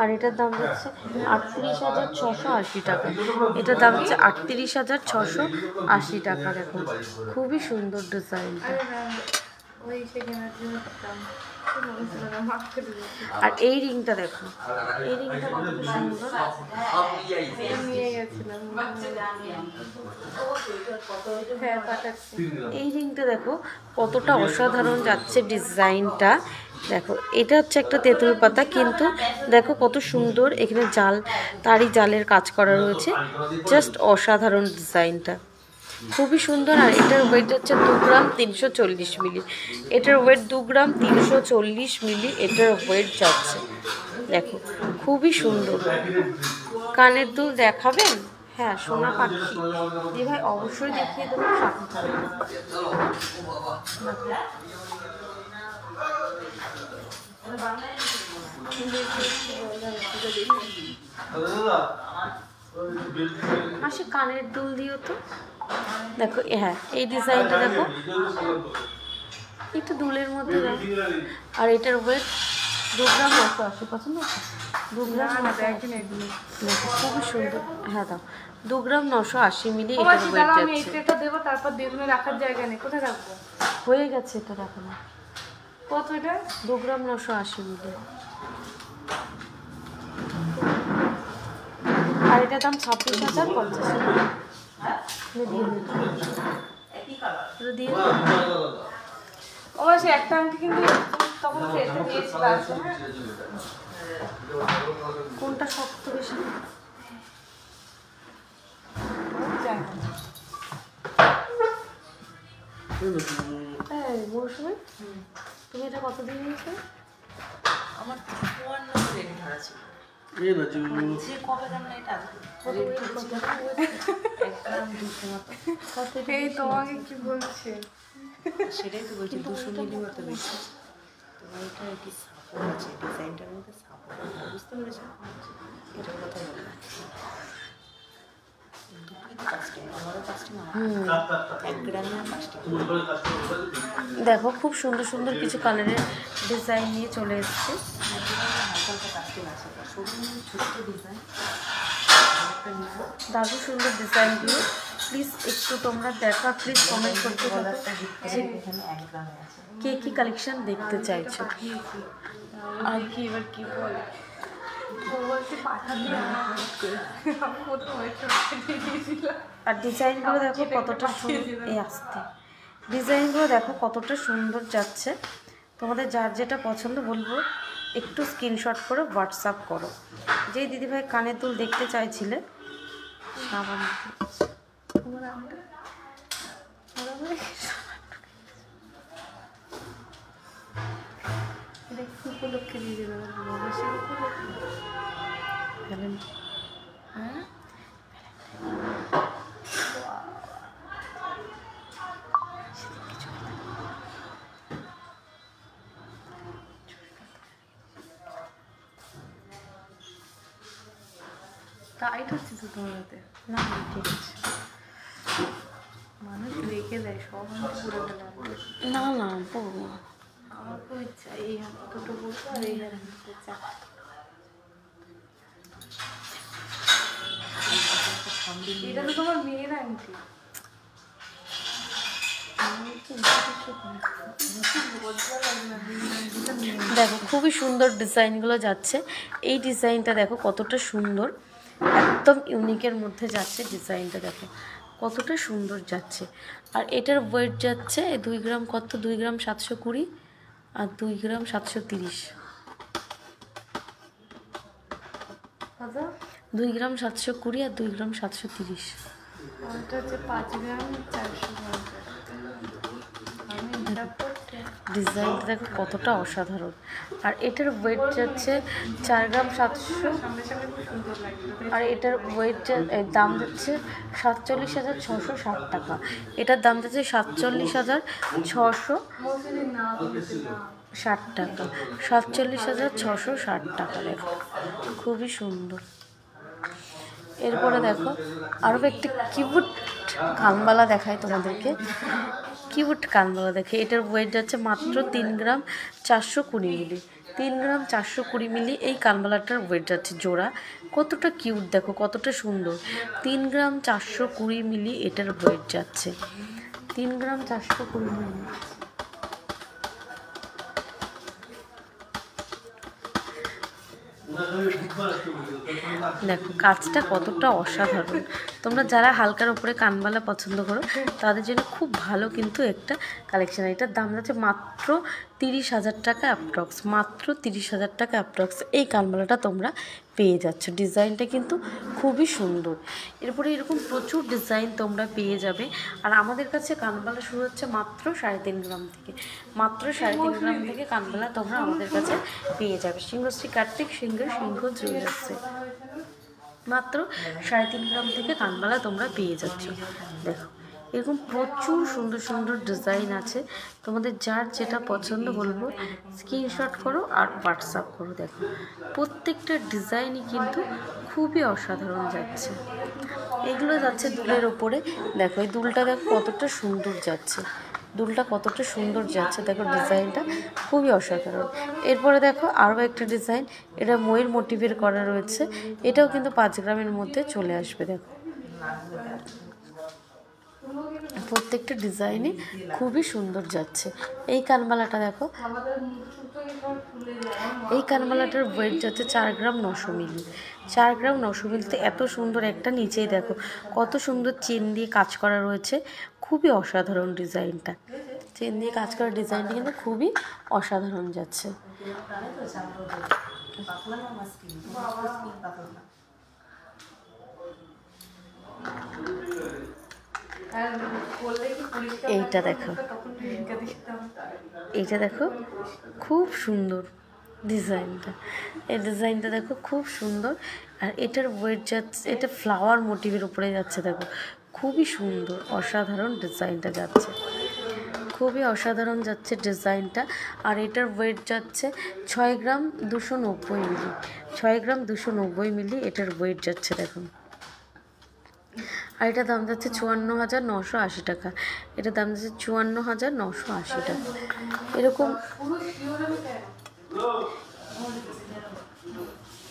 আর এটার দাম হচ্ছে 38,680 টাকা, এটার দাম হচ্ছে 38,680 টাকা। দেখো খুবই সুন্দর ডিজাইনটা। আর এই রিংটা দেখো, এই রিংটা কত সুন্দর, এই রিংটা দেখো কতটা অসাধারণ যাচ্ছে ডিজাইনটা। দেখো এটা হচ্ছে একটা তেঁতুল পাতা, কিন্তু দেখো কত সুন্দর এখানে জাল, তারই জালের কাজ করা রয়েছে, জাস্ট অসাধারণ ডিজাইনটা, খুবই সুন্দর। আর এটার ওয়েট হচ্ছে 2 গ্রাম 340 মিলি, এটার ওয়েট 2 গ্রাম 340 মিলি এটার ওয়েট যাচ্ছে। দেখো খুবই সুন্দর। কানের দুল দেখাবেন? হ্যাঁ, সোনা পাখি দি ভাই অবশ্যই দেখিয়ে দেবো, সাথে থাকবে। মাসে কানের দুল দিও তো। দেখো হ্যাঁ এই ডিজাইনটা দেখো, একটু দুলের মধ্যে দাও। আর এটার ওয়েট 2 গ্রাম 980, পছন্দ 2 গ্রাম 980, দেখো খুবই সুন্দর। হ্যাঁ দাও, 2 গ্রাম 980 মিলি এটার ওয়েট যাচ্ছে। এটা দেবো, তারপর দিয়ে রাখার জায়গা নেই, কোথায় রাখবো? হয়ে গেছে এটা রাখানো। কত এটা? 2 গ্রাম 980 মিলি। আর এটার দাম 26,050 টাকা। দিয়ে অবশ্যই একটা আংটি কিন্তু তখন সেটা দিয়েছিল। কোনটা শক্ত বেশি? হ্যাঁ মৌসুমি তুমি এটা কত দিয়ে নিয়েছো? আমার 54 রেট ধরা ছিল। এই না যে যে কবে দাম না এটা কত weight কত? 1 গ্রাম 200 মতো। কত এটা এই বেশি? তোমাকে কি বলছে? সেটাই তো বলছি 200 মিলি মতো বেশি। তোমার এটা কি সাপোর্ট আছে, ডিজাইনটার মধ্যে সাপোর্ট আছে, বুঝতে পেরেছো? এটার কথা বললাম। দুটোই তো কাস্টমার, আমারও কাস্টমার, 1 গ্রামে 5 টাকা। তুমি করে কাস্টমার করে দেখো খুব সুন্দর সুন্দর কিছু কালারের ডিজাইন নিয়ে চলে এসেছে। হালকা হালকা কাস্টমার আছে, শোরুমে ছোট্ট ডিজাইন একটা নিব। দারুণ সুন্দর ডিজাইনগুলো, প্লিজ একটু তোমরা দেখা, প্লিজ কমেন্ট করতে থাকো গলারটা দেখতে যে এখানে 1 গ্রামে আছে। কে কী কালেকশন দেখতে চাইছো। আর কি এবার কি বলে? ও বলছে পাঠাতে আমি প্রথম ওইটা দিয়েছিলাম। আর ডিজাইনগুলো দেখো কতটা সুন্দর, এই আসতে ডিজাইনগুলো দেখো কতটা সুন্দর যাচ্ছে। তোমাদের যার যেটা পছন্দ বলবো একটু স্ক্রিনশট করে হোয়াটসঅ্যাপ করো। যেই দিদিভাই কানের দুল দেখতে চাইছিলে সাবান তোমার আমটা এটা কি উপলক্ষে দিয়ে দিল বাবাসের উপলক্ষে? হ্যাঁ টাইট হচ্ছে তো তোমার হাতে। না ঠিক আছে, মানুষ রেখে দেয় সব মানুষ পুরোটা লাগবে। না না পড়বো না। আমাকেও ইচ্ছা এই হাত দুটো বলবো আর এই হাত দুটো চা। এটা তো তোমার মেয়ের আংটি। দেখো খুবই সুন্দর ডিজাইনগুলো যাচ্ছে। এই ডিজাইনটা দেখো কতটা সুন্দর, একদম ইউনিকের মধ্যে যাচ্ছে ডিজাইনটা, দেখো কতটা সুন্দর যাচ্ছে। আর এটার ওয়েট যাচ্ছে 2 গ্রাম, কত 2 গ্রাম 720 আর 2 গ্রাম 730। কত? 2 গ্রাম 720 আর 2 গ্রাম 730। ওটা হচ্ছে 5 গ্রাম 450। আমি এটা করতে ডিজাইনটা দেখো কতটা অসাধারণ। আর এটার ওয়েট যাচ্ছে 4 গ্রাম 700, সামনে সামনে খুব সুন্দর লাগবে। আর এটার ওয়েট দাম যাচ্ছে 47,660 টাকা। এটার দাম যাচ্ছে 47,660 না বলছি না। টাকা, 47,660 টাকা। দেখো খুবই সুন্দর। এরপরে দেখো আরও একটি কিউট কানবালা দেখায় তোমাদেরকে, কিউট কানবালা দেখে। এটার ওয়েট যাচ্ছে মাত্র 3 গ্রাম 420 মিলি। 3 গ্রাম 420 মিলি এই কানবালাটার ওয়েট যাচ্ছে জোড়া। কতটা কিউট দেখো, কতটা সুন্দর। 3 গ্রাম 420 মিলি এটার ওয়েট যাচ্ছে, 3 গ্রাম 420 মিলি। দেখো কাজটা কতটা অসাধারণ। তোমরা যারা হালকার উপরে কানবালা পছন্দ করো তাদের জন্য খুব ভালো কিন্তু একটা কালেকশন। এটার দাম যাচ্ছে মাত্র 30,000 টাকা অ্যাপ্রক্স, মাত্র 30,000 টাকা অ্যাপ্রক্স এই কানবালাটা তোমরা পেয়ে যাচ্ছ। ডিজাইনটা কিন্তু খুবই সুন্দর। এরপরে এরকম প্রচুর ডিজাইন তোমরা পেয়ে যাবে। আর আমাদের কাছে কানবালা শুরু হচ্ছে মাত্র 3.5 গ্রাম থেকে, মাত্র 3.5 গ্রাম থেকে কানবালা তোমরা আমাদের কাছে পেয়ে যাবে। সিংহশ্রী কার্তিক সিংহ জুয়েলার্সে মাত্র 3.5 গ্রাম থেকে কানবালা তোমরা পেয়ে যাচ্ছ। দেখো এরকম প্রচুর সুন্দর সুন্দর ডিজাইন আছে, তোমাদের যার যেটা পছন্দ বলবো স্ক্রিনশট করো আর হোয়াটসঅ্যাপ করো। দেখো প্রত্যেকটা ডিজাইনই কিন্তু খুবই অসাধারণ যাচ্ছে। এগুলো যাচ্ছে দুলের ওপরে। দেখো এই দুলটা দেখো কতটা সুন্দর যাচ্ছে, দুলটা কতটা সুন্দর যাচ্ছে, দেখো ডিজাইনটা খুবই অসাধারণ। এরপরে দেখো আরও একটা ডিজাইন, এটা ময়ূর মোটিভের করা রয়েছে, এটাও কিন্তু 5 গ্রামের মধ্যে চলে আসবে। দেখো প্রত্যেকটা ডিজাইনই খুবই সুন্দর যাচ্ছে। এই কানবালাটা দেখো, এই কানবালাটার ওয়েট যাচ্ছে 4 গ্রাম 900 মিলি। 4 গ্রাম 900 মিলিতে এত সুন্দর একটা, নিচেই দেখো কত সুন্দর চেন দিয়ে কাজ করা রয়েছে, খুবই অসাধারণ ডিজাইনটা। চেন দিয়ে কাজ করা ডিজাইনটা কিন্তু খুবই অসাধারণ যাচ্ছে। আর বললে কি 20 টাকা এইটা দেখো, তখন রিঙ্কা দিয়ে দাম। এইটা দেখো খুব সুন্দর ডিজাইনটা, এই ডিজাইনটা দেখো খুব সুন্দর। আর এটার ওয়েট যাচ্ছে, এটা ফ্লাওয়ার মোটিভের উপরে যাচ্ছে, দেখো খুবই সুন্দর অসাধারণ ডিজাইনটা যাচ্ছে, খুবই অসাধারণ যাচ্ছে ডিজাইনটা। আর এটার ওয়েট যাচ্ছে 6 গ্রাম 290 মিলি, 6 গ্রাম 290 মিলি এটার ওয়েট যাচ্ছে দেখুন। আর এটার দাম যাচ্ছে 54,980 টাকা, এটার দাম যাচ্ছে 54,980 টাকা। এরকম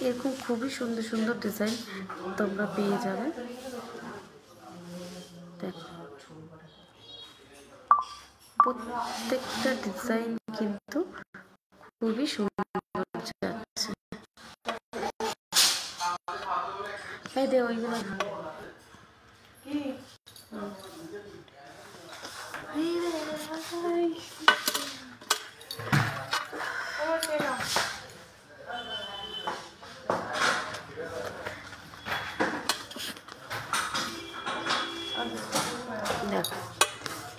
এরকম খুবই সুন্দর সুন্দর ডিজাইন তোমরা পেয়ে যাবে। দেখো প্রত্যেকটা ডিজাইন কিন্তু খুবই সুন্দর যাচ্ছে। এই দে ওইগুলো দেখো,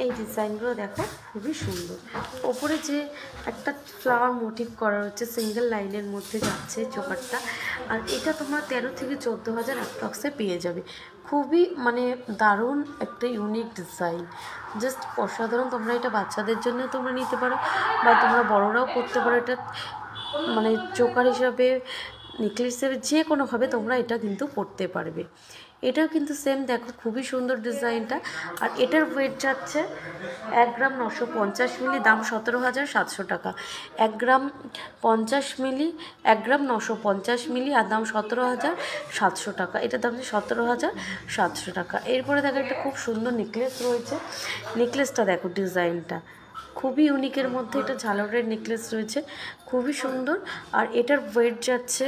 এই ডিজাইনগুলো দেখো খুবই সুন্দর। ওপরে যে একটা ফ্লাওয়ার মোটিভ করা হচ্ছে সিঙ্গেল লাইনের মধ্যে যাচ্ছে চোকারটা। আর এটা তোমরা 13 থেকে 14,000 অ্যাপ্রক্সে পেয়ে যাবে। খুবই মানে দারুণ একটা ইউনিক ডিজাইন, জাস্ট অসাধারণ। তোমরা এটা বাচ্চাদের জন্য তোমরা নিতে পারো বা তোমরা বড়রাও করতে পারো। এটা মানে চোকার হিসাবে, নেকলেস হিসেবে যে কোনোভাবে তোমরা এটা কিন্তু পরতে পারবে। এটাও কিন্তু সেম দেখো খুবই সুন্দর ডিজাইনটা। আর এটার ওয়েট যাচ্ছে 1 গ্রাম 950 মিলি, দাম 17,700 টাকা। 1 গ্রাম 50 মিলি, 1 গ্রাম 950 মিলি, আর দাম 17,700 টাকা। এটার দাম 17,700 টাকা। এরপরে দেখো একটা খুব সুন্দর নেকলেস রয়েছে, নেকলেসটা দেখো ডিজাইনটা খুবই ইউনিকের মধ্যে, এটা ঝালরের নেকলেস রয়েছে, খুবই সুন্দর। আর এটার ওয়েট যাচ্ছে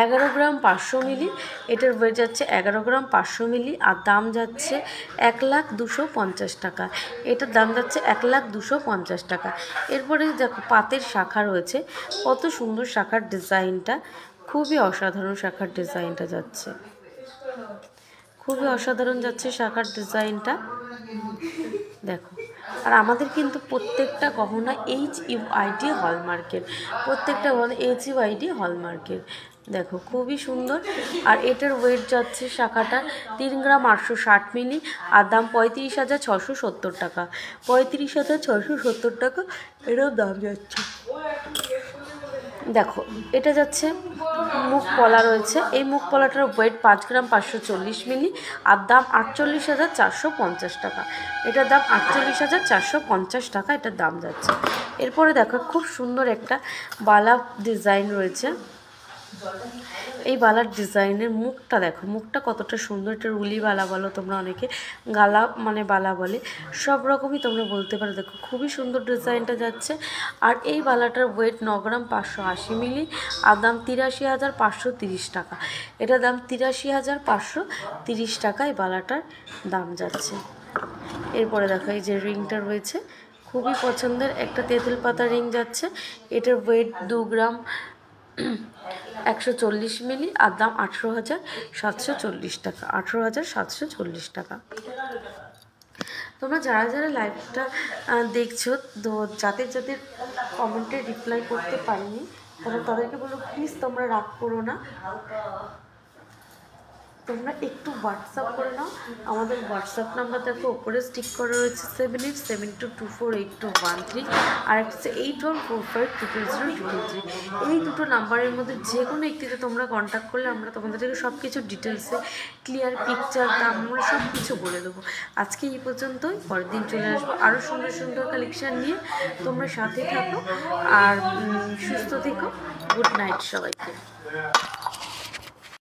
11 গ্রাম 500 মিলি, এটার ওয়েট যাচ্ছে 11 গ্রাম 500 মিলি, আর দাম যাচ্ছে 1,250 টাকা। এটার দাম যাচ্ছে 1,250 টাকা। এরপরে দেখো পাতের শাখা রয়েছে, কত সুন্দর শাখার ডিজাইনটা, খুবই অসাধারণ শাখার ডিজাইনটা যাচ্ছে, খুবই অসাধারণ যাচ্ছে শাখার ডিজাইনটা দেখো। আর আমাদের কিন্তু প্রত্যেকটা গহনা HUID হলমার্কের, প্রত্যেকটা গহনা HUID হলমার্কের দেখো খুবই সুন্দর। আর এটার ওয়েট যাচ্ছে শাখাটা 3 গ্রাম 860 মিলি, আর দাম 35,670 টাকা, 35,670 টাকা এটাও দাম যাচ্ছে। দেখো এটা যাচ্ছে মুখ পলা রয়েছে, এই মুখ পলাটার ওয়েট 5 গ্রাম 540 মিলি, আর দাম 48,450 টাকা, এটার দাম 48,450 টাকা এটার দাম যাচ্ছে। এরপরে দেখো খুব সুন্দর একটা বালা ডিজাইন রয়েছে, এই বালার ডিজাইনের মুখটা দেখো, মুখটা কতটা সুন্দর। এটা রুলি বালা বলো তোমরা, অনেকে গালা মানে বালা বলে, সব রকমই তোমরা বলতে পারো। দেখো খুবই সুন্দর ডিজাইনটা যাচ্ছে। আর এই বালাটার ওয়েট 9 গ্রাম 580 মিলি, আর দাম 83,530 টাকা, এটা দাম 83,530 টাকা এই বালাটার দাম যাচ্ছে। এরপরে দেখো এই যে রিংটা রয়েছে, খুবই পছন্দের একটা তেঁতুল পাতা রিং যাচ্ছে, এটার ওয়েট 2 গ্রাম 140 মিলি, আর দাম 18,740 টাকা, 18,740 টাকা। তোমরা যারা যারা লাইভটা দেখছো, তো যাদের যাদের কমেন্টে রিপ্লাই করতে পারিনি তাদেরকে বলো প্লিজ তোমরা রাগ করো না, তোমরা একটু হোয়াটসঅ্যাপ করে নাও। আমাদের হোয়াটসঅ্যাপ নাম্বার দেখো ওপরে স্টিক করা রয়েছে 7872248213, আর একটা হচ্ছে 8145000033। এই দুটো নাম্বারের মধ্যে যে কোনো একটিতে তোমরা কন্ট্যাক্ট করলে আমরা তোমাদেরকে সব কিছু ডিটেলসে ক্লিয়ার পিকচার দাম আমরা সব কিছু বলে দেবো। আজকে এই পর্যন্তই, পরের দিন চলে আসবো আরও সুন্দর সুন্দর কালেকশান নিয়ে। তোমরা সাথে থাকো আর সুস্থ থেকো। গুড নাইট সবাইকে।